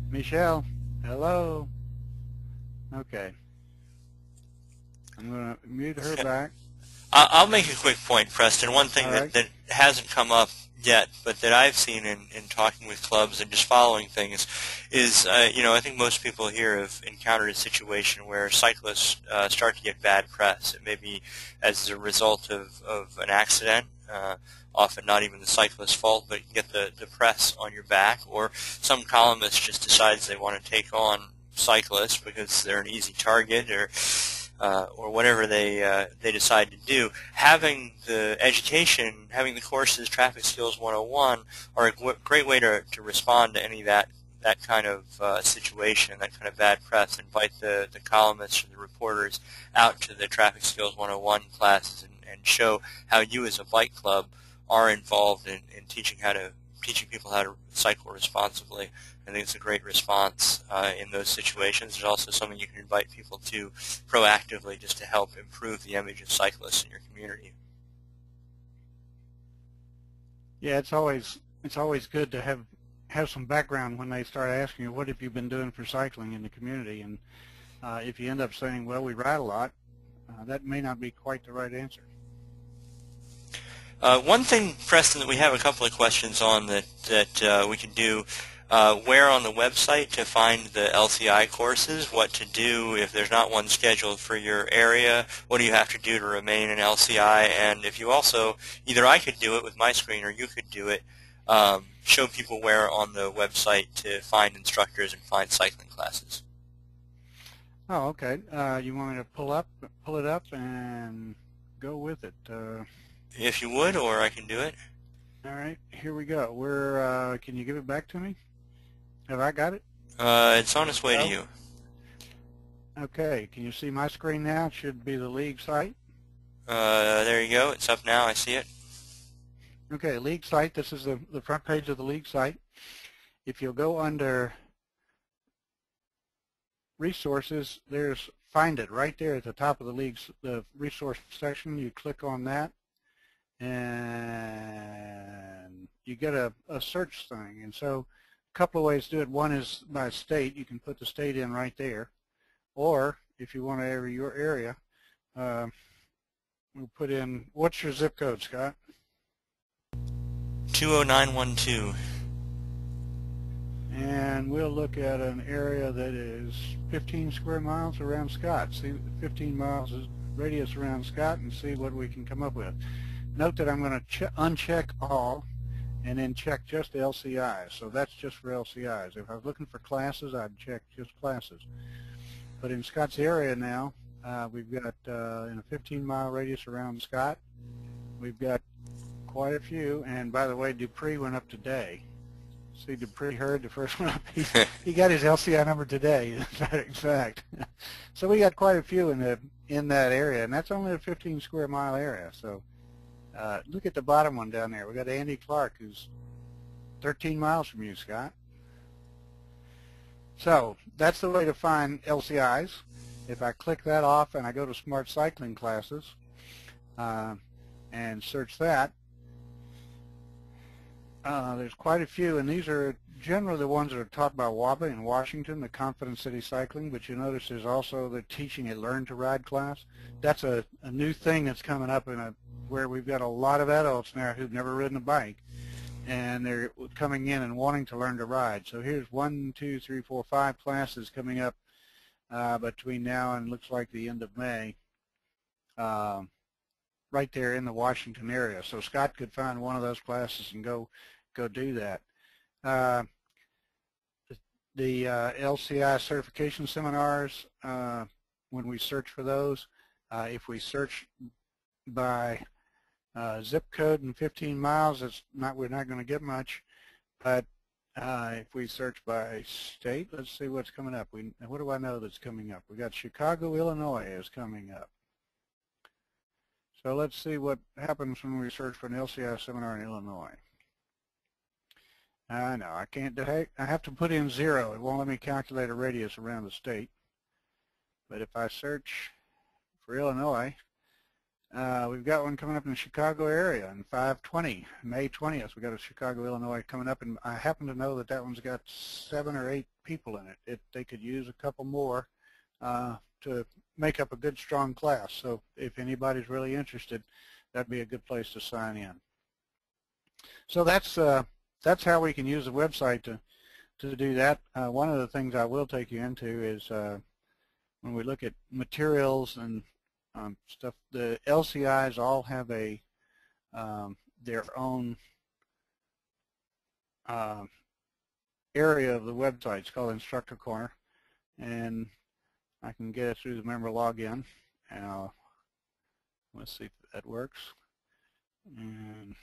B: Michelle, hello. Okay. I'm going to mute her back.
A: I'll make a quick point, Preston. One thing
B: Right.
A: that hasn't come up yet, but that I've seen in talking with clubs and just following things is, I think most people here have encountered a situation where cyclists start to get bad press. It may be as a result of an accident, often not even the cyclist's fault, but you get the press on your back, or some columnist just decides they want to take on cyclists because they're an easy target, or whatever they decide to do. Having the education, having the courses, Traffic Skills 101, are a great way to respond to any of that kind of situation, that kind of bad press. Invite the columnists or the reporters out to the Traffic Skills 101 classes and show how you as a bike club are involved in teaching people how to cycle responsibly. I think it's a great response in those situations. There's also something you can invite people to proactively just to help improve the image of cyclists in your community.
B: Yeah, it's always good to have some background when they start asking you, what have you been doing for cycling in the community? And if you end up saying, well, we ride a lot, that may not be quite the right answer.
A: One thing, Preston, that we have a couple of questions on that we can do, where on the website to find the LCI courses, what to do if there's not one scheduled for your area, what do you have to do to remain an LCI, and if you also, either I could do it with my screen or you could do it, show people where on the website to find instructors and find cycling classes.
B: Oh, okay. You want me to pull it up and go with it?
A: If you would, or I can do it.
B: All right, here we go. Can you give it back to me? Have I got it?
A: It's on its way to you.
B: Okay, can you see my screen now? It should be the league site.
A: There you go. It's up now. I see it.
B: Okay, league site. This is the front page of the league site. If you'll go under resources, there's Find It right there at the top of the resource section. You click on that, and you get a search thing. And so a couple of ways to do it. One is by state. You can put the state in right there. Or if you want to area your area, we'll put in, what's your zip code, Scott?
A: 20912.
B: And we'll look at an area that is 15 square miles around Scott. See 15 miles radius around Scott and see what we can come up with. Note that I'm going to uncheck all and then check just LCIs. So that's just for LCIs. If I was looking for classes, I'd check just classes. But in Scott's area now, we've got in a 15-mile radius around Scott, we've got quite a few. And by the way, Dupree went up today. See, Dupree heard the first one up. He got his LCI number today, in fact. So we got quite a few in that area, and that's only a 15 square mile area. So look at the bottom one down there. We got Andy Clark, who's 13 miles from you, Scott. So that's the way to find LCIs. If I click that off and I go to Smart Cycling Classes and search that, There's quite a few, and these are generally the ones that are taught by WABA in Washington, the Confident City Cycling, but you notice there's also the teaching a Learn to Ride class. That's a new thing that's coming up where we've got a lot of adults now who've never ridden a bike, and they're coming in and wanting to learn to ride. So here's 1, 2, 3, 4, 5 classes coming up between now and looks like the end of May, right there in the Washington area. So Scott could find one of those classes and go do that. The LCI certification seminars, when we search for those, if we search by zip code and 15 miles, we're not going to get much. But if we search by state, let's see what's coming up. What do I know that's coming up? We got Chicago, Illinois is coming up. So let's see what happens when we search for an LCI seminar in Illinois. No, I can't. I have to put in 0. It won't let me calculate a radius around the state. But if I search for Illinois, we've got one coming up in the Chicago area on 5/20, May 20th. We've got a Chicago, Illinois coming up, and I happen to know that that one's got 7 or 8 people in it. They could use a couple more to make up a good, strong class. So if anybody's really interested, that'd be a good place to sign in. So that's how we can use the website to do that. One of the things I will take you into is when we look at materials and stuff, the LCIs all have their own area of the website. It's called Instructor Corner, and I can get it through the member login. Let's see if that works. And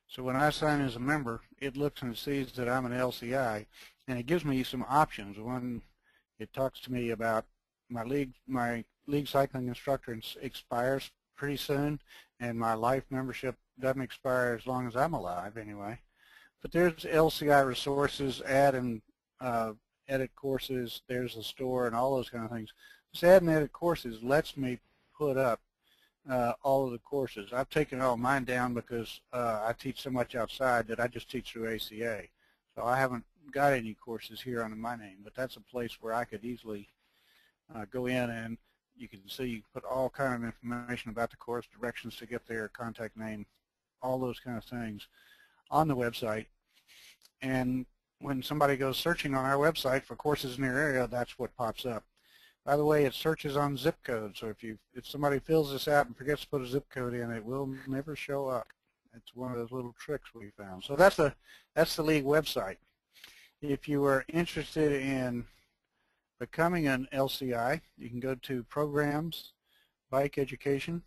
B: so when I sign as a member, it looks and sees that I'm an LCI, and it gives me some options. One, it talks to me about my league cycling instructor expires pretty soon, and my life membership doesn't expire as long as I'm alive anyway. But there's LCI resources, add and edit courses, there's the store and all those kind of things. This add and edit courses lets me put up all of the courses. I've taken all mine down because I teach so much outside that I just teach through ACA. So I haven't got any courses here under my name, but that's a place where I could easily go in, and you can see, you put all kind of information about the course, directions to get there, contact name, all those kind of things on the website. And when somebody goes searching on our website for courses in their area, that's what pops up. By the way, it searches on zip code, so if somebody fills this out and forgets to put a zip code in, it will never show up. It's one of those little tricks we found. So that's the league website. If you are interested in becoming an LCI, you can go to Programs, Bike Education,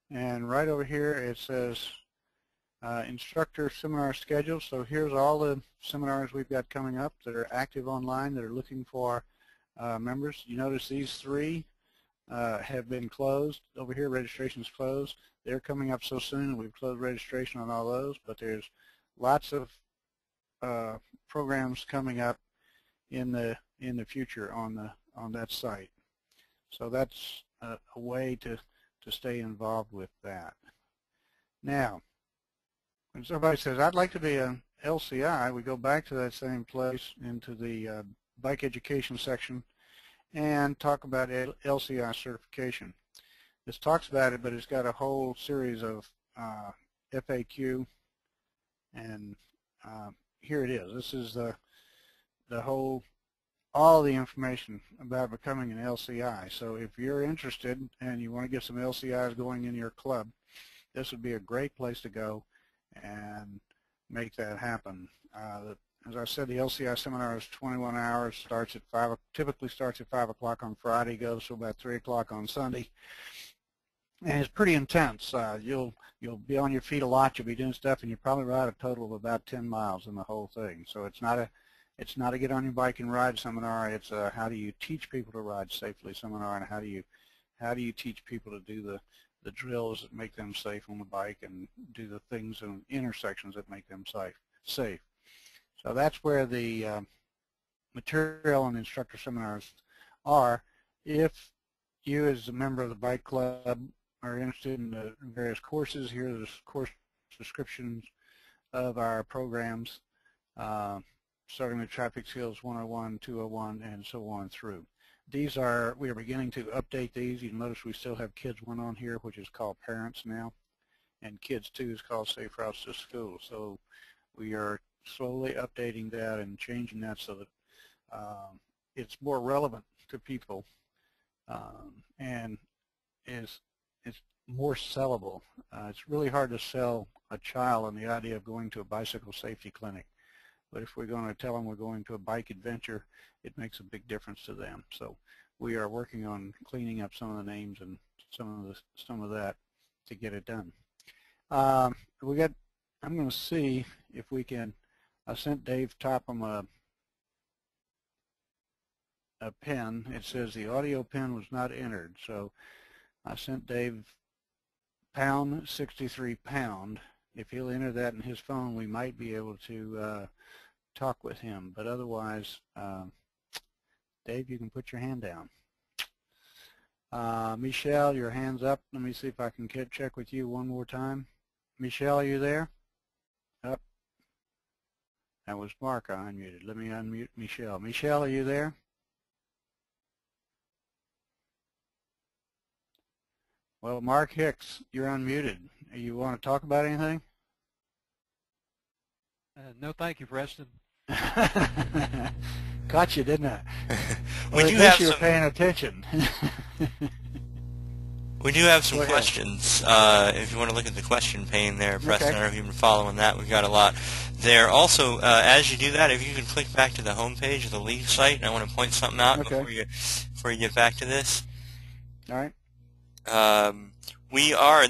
B: and right over here it says Instructor Seminar Schedule. So here's all the seminars we've got coming up that are active online that are looking for members. You notice these 3 have been closed. Over here, registration is closed. They're coming up so soon, and we've closed registration on all those, but there's lots of programs coming up in the future on that site. So that's a way to stay involved with that. Now, when somebody says, I'd like to be an LCI, we go back to that same place into the bike education section and talk about LCI certification. This talks about it, but it's got a whole series of FAQ, and here it is. This is all the information about becoming an LCI. So if you're interested and you want to get some LCIs going in your club, this would be a great place to go and make that happen. As I said, the LCI seminar is 21 hours, typically starts at 5 o'clock on Friday, goes to about 3 o'clock on Sunday. And it's pretty intense. You'll be on your feet a lot, you'll be doing stuff, and you probably ride a total of about 10 miles in the whole thing. So it's not a get on your bike and ride seminar, it's a how do you teach people to ride safely seminar, and how do you teach people to do the drills that make them safe on the bike and do the things in intersections that make them safe. So that's where the material and instructor seminars are. If you as a member of the bike club are interested in the various courses, here are the course descriptions of our programs, starting with Traffic Skills 101, 201, and so on through. We are beginning to update these. You'll notice we still have Kids 1 on here, which is called Parents now, and Kids 2 is called Safe Routes to School. So we are slowly updating that and changing that so that it's more relevant to people and it's more sellable. It's really hard to sell a child on the idea of going to a bicycle safety clinic, but if we're going to tell them we're going to a bike adventure, it makes a big difference to them. So we are working on cleaning up some of the names and some of that to get it done. I'm going to see if we can. I sent Dave Topham a pin. It says the audio pin was not entered, so I sent Dave #63#. If he'll enter that in his phone, we might be able to talk with him. But otherwise, Dave, you can put your hand down. Michelle, your hand's up. Let me see if I can check with you one more time. Michelle, are you there? Up. That was Mark I unmuted. Let me unmute Michelle. Michelle, are you there? Well, Mark Hicks, you're unmuted. You want to talk about anything?
H: No, thank you, Preston.
B: Caught you, didn't I?
A: We
B: well,
A: do
B: at least
A: have
B: you were
A: some,
B: paying attention.
A: we do have some questions. If you want to look at the question pane there, Preston,
B: Okay.
A: I don't know if you've been following that. We've got a lot there. Also, as you do that, if you can click back to the home page of the League site, and I want to point something out before you get back to this.
B: All right.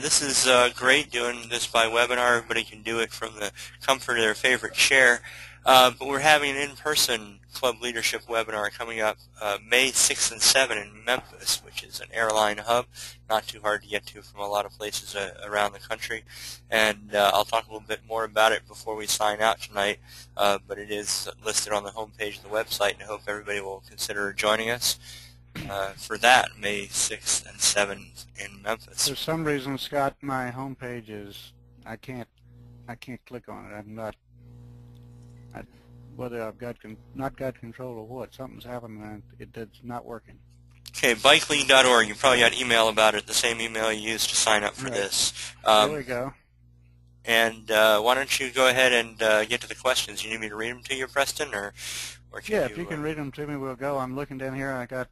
A: This is great doing this by webinar. Everybody can do it from the comfort of their favorite chair. But we're having an in-person club leadership webinar coming up May 6th and 7th in Memphis, which is an airline hub, not too hard to get to from a lot of places around the country. And I'll talk a little bit more about it before we sign out tonight, but it is listed on the homepage of the website, and I hope everybody will consider joining us for that, May 6th and 7th in Memphis.
B: For some reason, Scott, my homepage is, I can't click on it. I'm not, whether I've not got control of what, something's happened and it's not working.
A: Okay, bikeleague.org. You probably got email about it, the same email you used to sign up for this.
B: There we go.
A: And why don't you go ahead and get to the questions? You need me to read them to you, Preston, or
B: yeah, if you can read them to me, we'll go. I'm looking down here. I got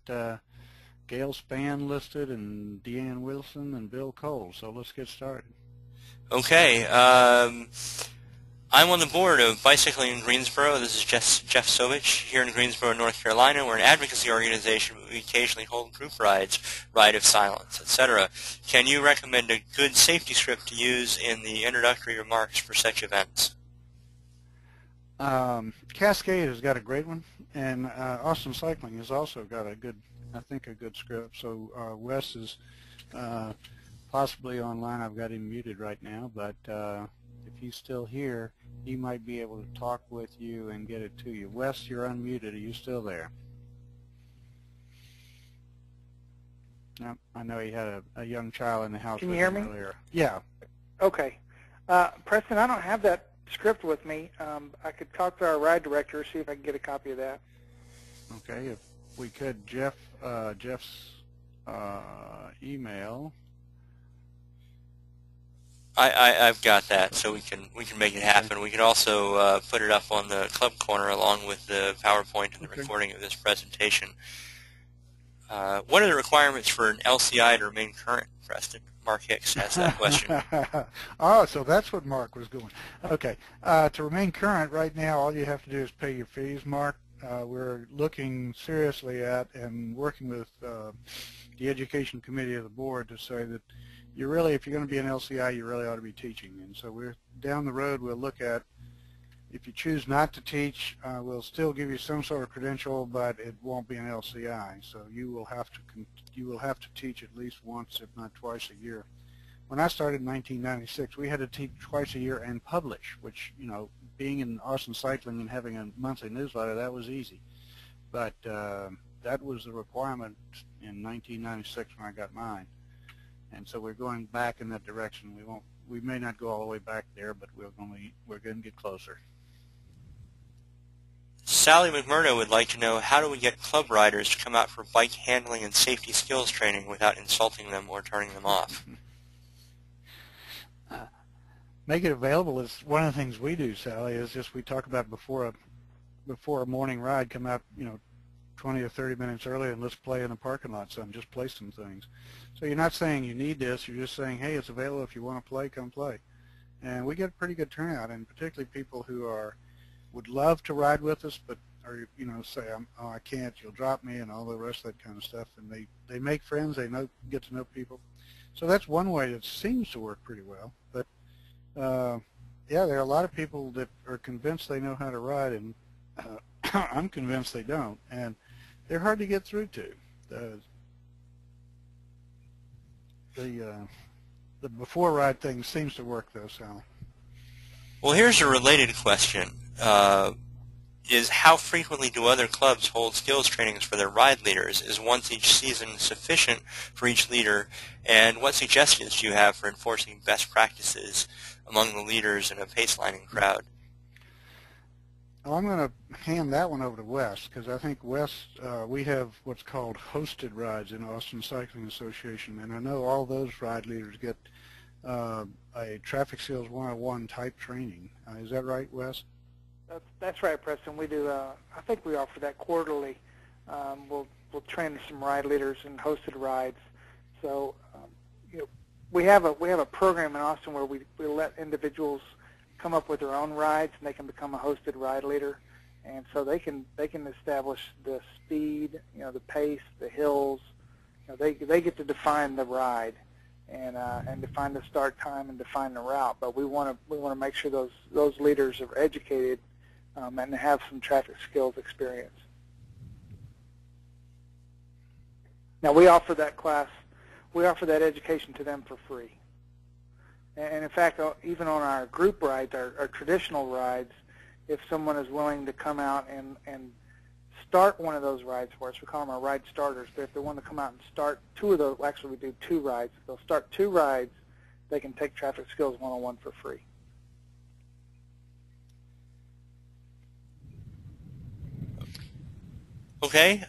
B: Gail Spann listed, and Deanne Wilson, and Bill Cole. So let's get started. Okay.
A: I'm on the board of Bicycling in Greensboro. This is Jeff Sovich here in Greensboro, North Carolina. We're an advocacy organization, but we occasionally hold group rides, Ride of Silence, etc. Can you recommend a good safety script to use in the introductory remarks for such events?
B: Cascade has got a great one, and Austin Cycling has also got a good, I think, a good script. So Wes is possibly online. I've got him muted right now, but if he's still here, he might be able to talk with you and get it to you. Wes, you're unmuted. Are you still there? No, I know he had a young child in the house.
C: Can you hear me?
B: Earlier. Yeah.
C: Okay. Preston, I don't have that script with me. I could talk to our ride director, see if I can get a copy of that.
B: Okay, if we could, Jeff's email.
A: I've got that, so we can make it happen. We can also put it up on the club corner along with the PowerPoint and the recording of this presentation. What are the requirements for an LCI to remain current, Preston? Mark Hicks has that question.
B: Oh, so that's what Mark was going. Okay, to remain current right now, all you have to do is pay your fees, Mark. We're looking seriously at and working with the education committee of the board to say that you really, if you're going to be an LCI, you really ought to be teaching. And so we're down the road, we'll look at, if you choose not to teach, we'll still give you some sort of credential, but it won't be an LCI. So you will have to teach at least once, if not twice a year. When I started in 1996, we had to teach twice a year and publish, which, you know, being in Austin Cycling and having a monthly newsletter, that was easy. but that was the requirement in 1996 when I got mine. And so we're going back in that direction. We may not go all the way back there, but we're going to get closer.
A: Sally McMurdo would like to know, how do we get club riders to come out for bike handling and safety skills training without insulting them or turning them off?
B: Make it available is one of the things we do, Sally, is just we talk about before a morning ride, come out, 20 or 30 minutes early and let's play in the parking lot some, just play some things. So you're not saying you need this, you're just saying, hey, it's available, if you want to play, come play. And we get a pretty good turnout, and particularly people who would love to ride with us, but say, oh, I can't, you'll drop me, and all the rest of that kind of stuff. And they make friends, they get to know people. So that's one way that seems to work pretty well. But yeah, there are a lot of people that are convinced they know how to ride, and I'm convinced they don't, and they're hard to get through to. The before ride thing seems to work though, Sally.
A: Well, here's a related question. Is how frequently do other clubs hold skills trainings for their ride leaders? Is once each season sufficient for each leader? And what suggestions do you have for enforcing best practices among the leaders in a pacelining crowd?
B: Well, I'm going to hand that one over to Wes, because I think Wes, we have what's called hosted rides in Austin Cycling Association, and I know all those ride leaders get a Traffic Skills 101 type training. Is that right, Wes?
C: That's right, Preston. We do. I think we offer that quarterly. We'll train some ride leaders in hosted rides. So we have a program in Austin where we let individuals come up with their own rides, and they can become a hosted ride leader, and so they can establish the speed, the pace, the hills. They get to define the ride, and define the start time and define the route. But we want to make sure those leaders are educated and have some traffic skills experience. Now we offer that class, we offer that education to them for free. And in fact, even on our group rides, our traditional rides, if someone is willing to come out and start one of those rides for us, we call them our ride starters, but if they want to come out and start two of those, actually we do 2 rides. If they'll start 2 rides, they can take Traffic Skills 101 for free.
A: Okay,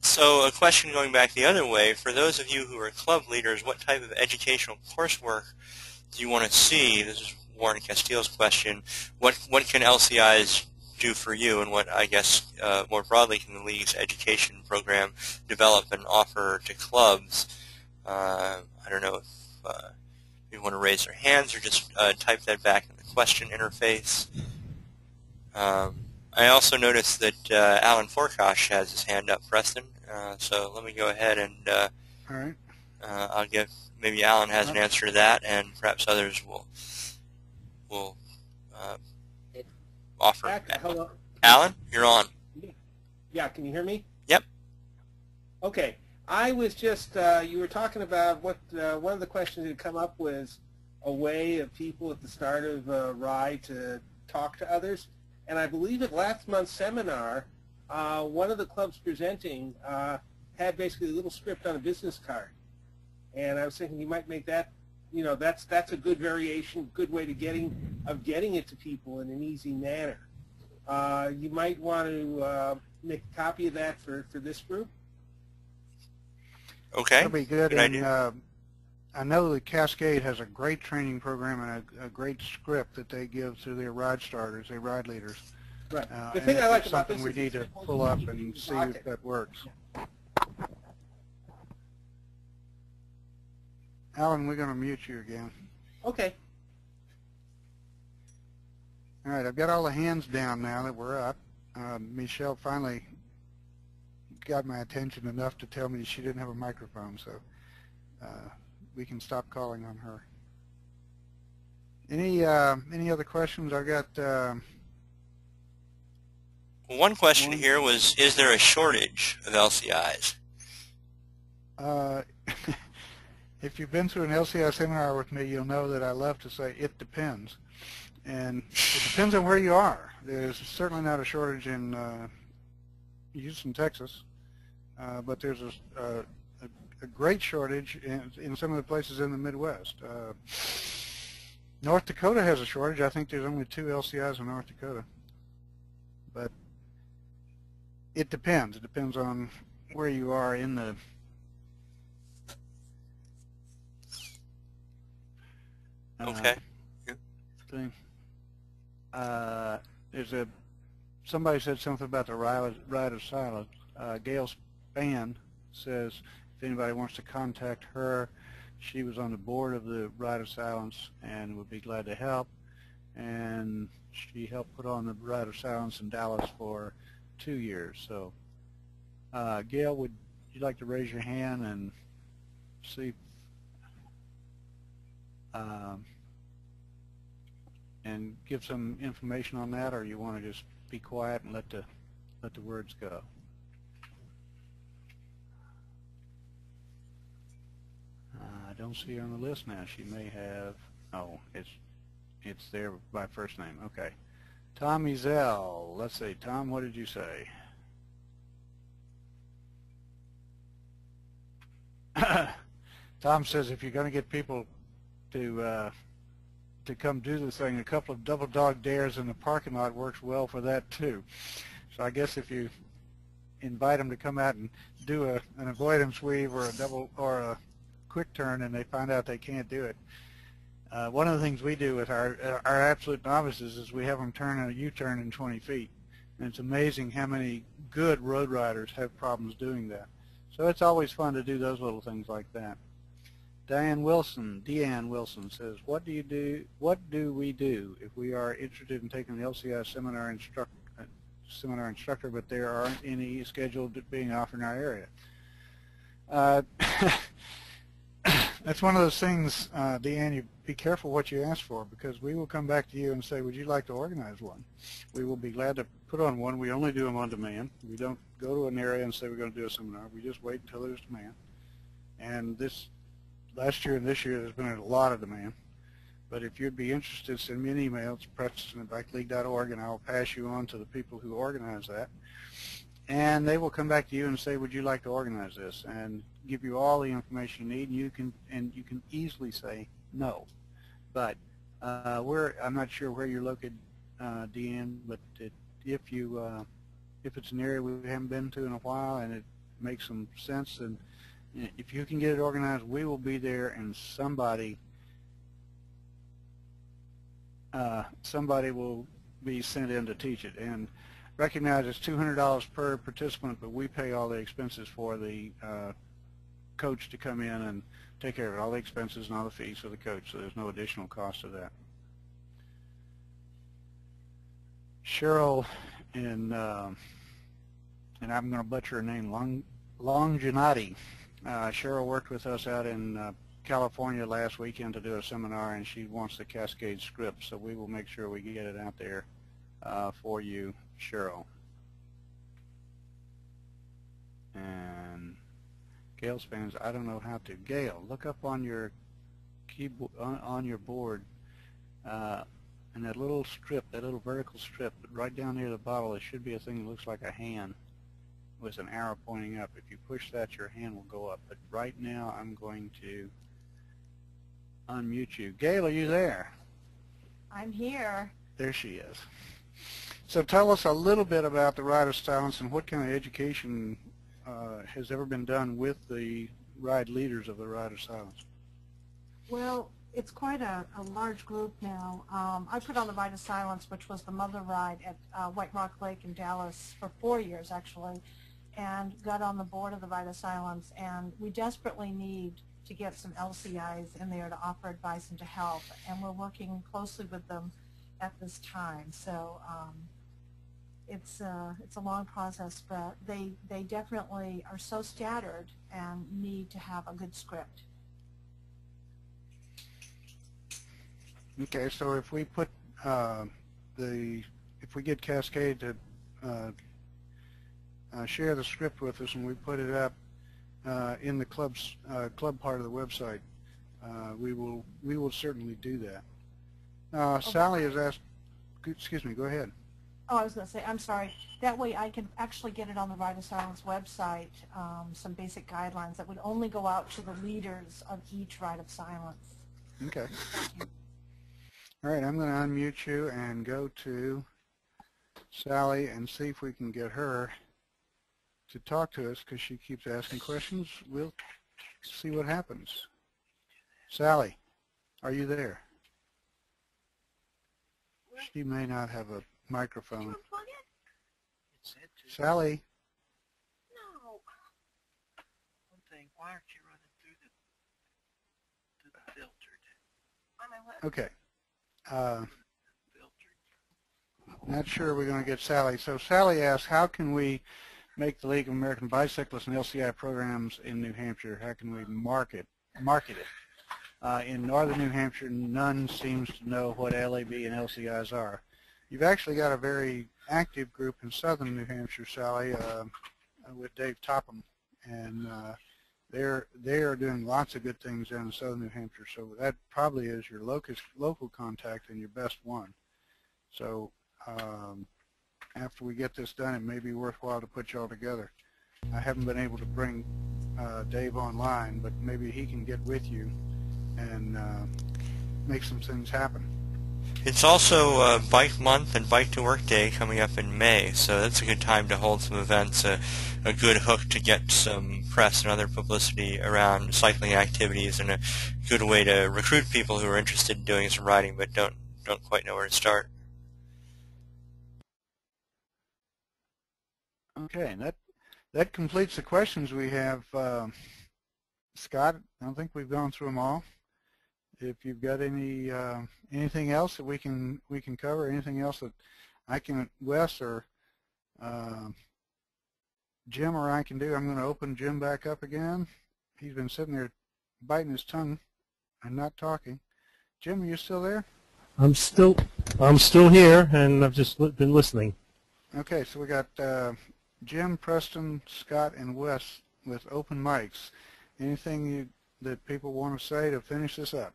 A: so a question going back the other way, for those of you who are club leaders, what type of educational coursework do you want to see? This is Warren Castile's question. What can LCIs do for you, and what, I guess, more broadly, can the League's education program develop and offer to clubs? I don't know if you want to raise their hands or just type that back in the question interface. I also noticed that Alan Forkosh has his hand up, Preston. So let me go ahead and
B: all right.
A: I'll give, maybe Alan has an answer to that, and perhaps others will offer.
I: Hello.
A: Alan, you're on.
I: Yeah, can you hear me?
A: Yep.
I: Okay. I was just, you were talking about what, one of the questions that had come up was a way of people at the start of a ride to talk to others. And I believe at last month's seminar, one of the clubs presenting had basically a little script on a business card. And I was thinking you might make that, that's a good variation, good way to getting it to people in an easy manner. You might want to make a copy of that for this group.
A: Okay.
B: That'd be good.
A: Good
B: And
A: idea.
B: I know that Cascade has a great training program and a great script that they give to their ride starters, their ride leaders.
I: Right. The
B: And
I: thing I like
B: it's
I: about
B: something
I: this
B: we
I: is
B: need to
I: it's
B: pull up
I: simple
B: and
I: to
B: see
I: dock
B: if
I: it.
B: that works. Alan, we're going to mute you again.
I: Okay.
B: All right, I've got all the hands down now that we're up. Michelle finally got my attention enough to tell me she didn't have a microphone, so we can stop calling on her. Any other questions? I've got.
A: One question here was, is there a shortage of LCIs?
B: If you've been through an LCI seminar with me, you'll know that I love to say it depends. And it depends on where you are. There's certainly not a shortage in Houston, Texas, but there's a great shortage in some of the places in the Midwest. North Dakota has a shortage. I think there's only 2 LCIs in North Dakota. But it depends. It depends on where you are in the
A: Okay.
B: thing. Somebody said something about the Ride of Silence. Gail Spann says if anybody wants to contact her, she was on the board of the Ride of Silence and would be glad to help. And she helped put on the Ride of Silence in Dallas for 2 years. So, Gail, would you like to raise your hand and see, and give some information on that, or you want to just be quiet and let the words go? I don't see her on the list now. She may have. Oh, it's there by first name. Okay. Tom Ezel. Let's see. Tom, what did you say? Tom says if you're going to get people to come do this thing, a couple of double dog dares in the parking lot works well for that too. So I guess if you invite them to come out and do an avoidance weave or a double or a quick turn and they find out they can't do it. One of the things we do with our absolute novices is we have them turn a U-turn in 20 feet. And it's amazing how many good road riders have problems doing that. So it's always fun to do those little things like that. Deanne Wilson says, what do we do if we are interested in taking the LCI seminar instructor, but there aren't any scheduled being offered in our area? That's one of those things, Deanne, you be careful what you ask for, because we will come back to you and say, would you like to organize one? We will be glad to put on one. We only do them on demand. We don't go to an area and say we're going to do a seminar. We just wait until there's demand. And last year and this year there's been a lot of demand. But if you'd be interested, send me an email. It's preston@bikeleague.org, and I'll pass you on to the people who organize that. And they will come back to you and say, would you like to organize this? And give you all the information you need, and you can easily say no. But I'm not sure where you're located, Deanne, but if it's an area we haven't been to in a while and it makes some sense, and if you can get it organized, we will be there, and somebody will be sent in to teach it. And recognize it's $200 per participant, but we pay all the expenses for the coach to come in and take care of it, all the expenses and all the fees for the coach, so there's no additional cost to that. Cheryl and I'm going to butcher her name, Longinati. Cheryl worked with us out in California last weekend to do a seminar, and she wants the Cascade script, so we will make sure we get it out there for you, Cheryl. And Gail Spans, I don't know how to. Gail, look up on your keyboard, on your board, and that little strip, that little vertical strip, right down near the bottle, there should be a thing that looks like a hand with an arrow pointing up. If you push that, your hand will go up. But right now, I'm going to unmute you. Gail, are you there?
J: I'm here.
B: There she is. So tell us a little bit about the Ride of Silence and what kind of education has ever been done with the ride leaders of the Ride of Silence.
J: Well, it's quite a large group now. I put on the Ride of Silence, which was the mother ride at White Rock Lake in Dallas for 4 years, actually, and got on the board of the Ride of Silence. And we desperately need to get some LCIs in there to offer advice and to help, and we're working closely with them at this time. So it's a long process, but they definitely are so scattered and need to have a good script.
B: Okay, so if we put if we get Cascade to share the script with us and we put it up in the club part of the website, we will certainly do that. Sally has asked. Excuse me. Go ahead.
J: Oh, I was going to say, I'm sorry. That way I can actually get it on the Ride of Silence website, some basic guidelines that would only go out to the leaders of each Ride of Silence.
B: Okay. All right, I'm going to unmute you and go to Sally and see if we can get her to talk to us because she keeps asking questions. We'll see what happens. Sally, are you there? She may not have a microphone. Sally?
K: No. One thing, why aren't you running through the filtered? On my what?
B: Okay. Not sure we're going to get Sally. So Sally asked, how can we make the League of American Bicyclists and LCI programs in New Hampshire? How can we market it? In northern New Hampshire, none seems to know what LAB and LCIs are. You've actually got a very active group in southern New Hampshire, Sally, with Dave Topham, and they are doing lots of good things down in southern New Hampshire. So that probably is your local contact and your best one. So after we get this done, it may be worthwhile to put you all together. I haven't been able to bring Dave online, but maybe he can get with you and make some things happen.
A: It's also Bike Month and Bike to Work Day coming up in May, so that's a good time to hold some events, a good hook to get some press and other publicity around cycling activities, and a good way to recruit people who are interested in doing some riding but don't quite know where to start.
B: Okay, and that completes the questions we have. Scott, I don't think we've gone through them all. If you've got any anything else that we can cover, anything else that I can, Wes or Jim or I can do, I'm going to open Jim back up again. He's been sitting there biting his tongue and not talking. Jim, are you still there?
E: I'm still here, and I've just been listening.
B: Okay, so we got Jim, Preston, Scott, and Wes with open mics. Anything that people want to say to finish this up?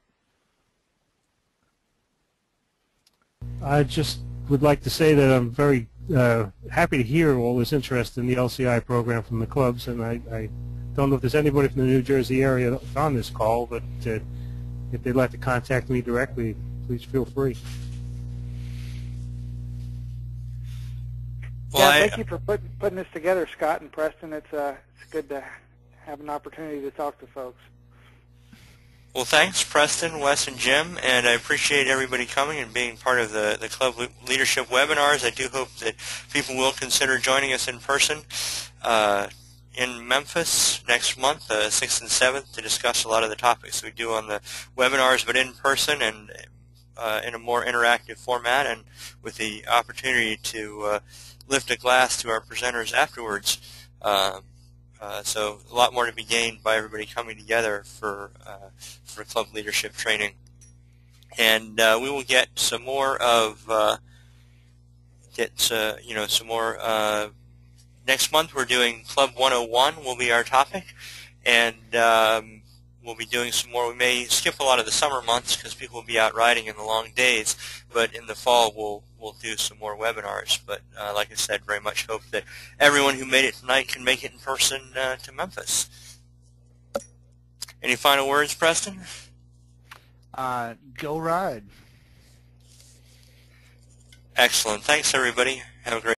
E: I just would like to say that I'm very happy to hear all this interest in the LCI program from the clubs, and I don't know if there's anybody from the New Jersey area on this call, but if they'd like to contact me directly, please feel free.
A: Well,
C: yeah, thank you for putting this together, Scott and Preston. It's good to have an opportunity to talk to folks.
A: Well, thanks, Preston, Wes, and Jim, and I appreciate everybody coming and being part of the club leadership webinars. I do hope that people will consider joining us in person in Memphis next month, 6th and 7th, to discuss a lot of the topics we do on the webinars, but in person and in a more interactive format, and with the opportunity to lift a glass to our presenters afterwards. So a lot more to be gained by everybody coming together for club leadership training. And we will get some more of some more. Next month we're doing Club 101 will be our topic, and we'll be doing some more. We may skip a lot of the summer months because people will be out riding in the long days, but in the fall we'll do some more webinars. But like I said, very much hope that everyone who made it tonight can make it in person to Memphis. Any final words, Preston?
B: Go ride.
A: Excellent. Thanks, everybody. Have a great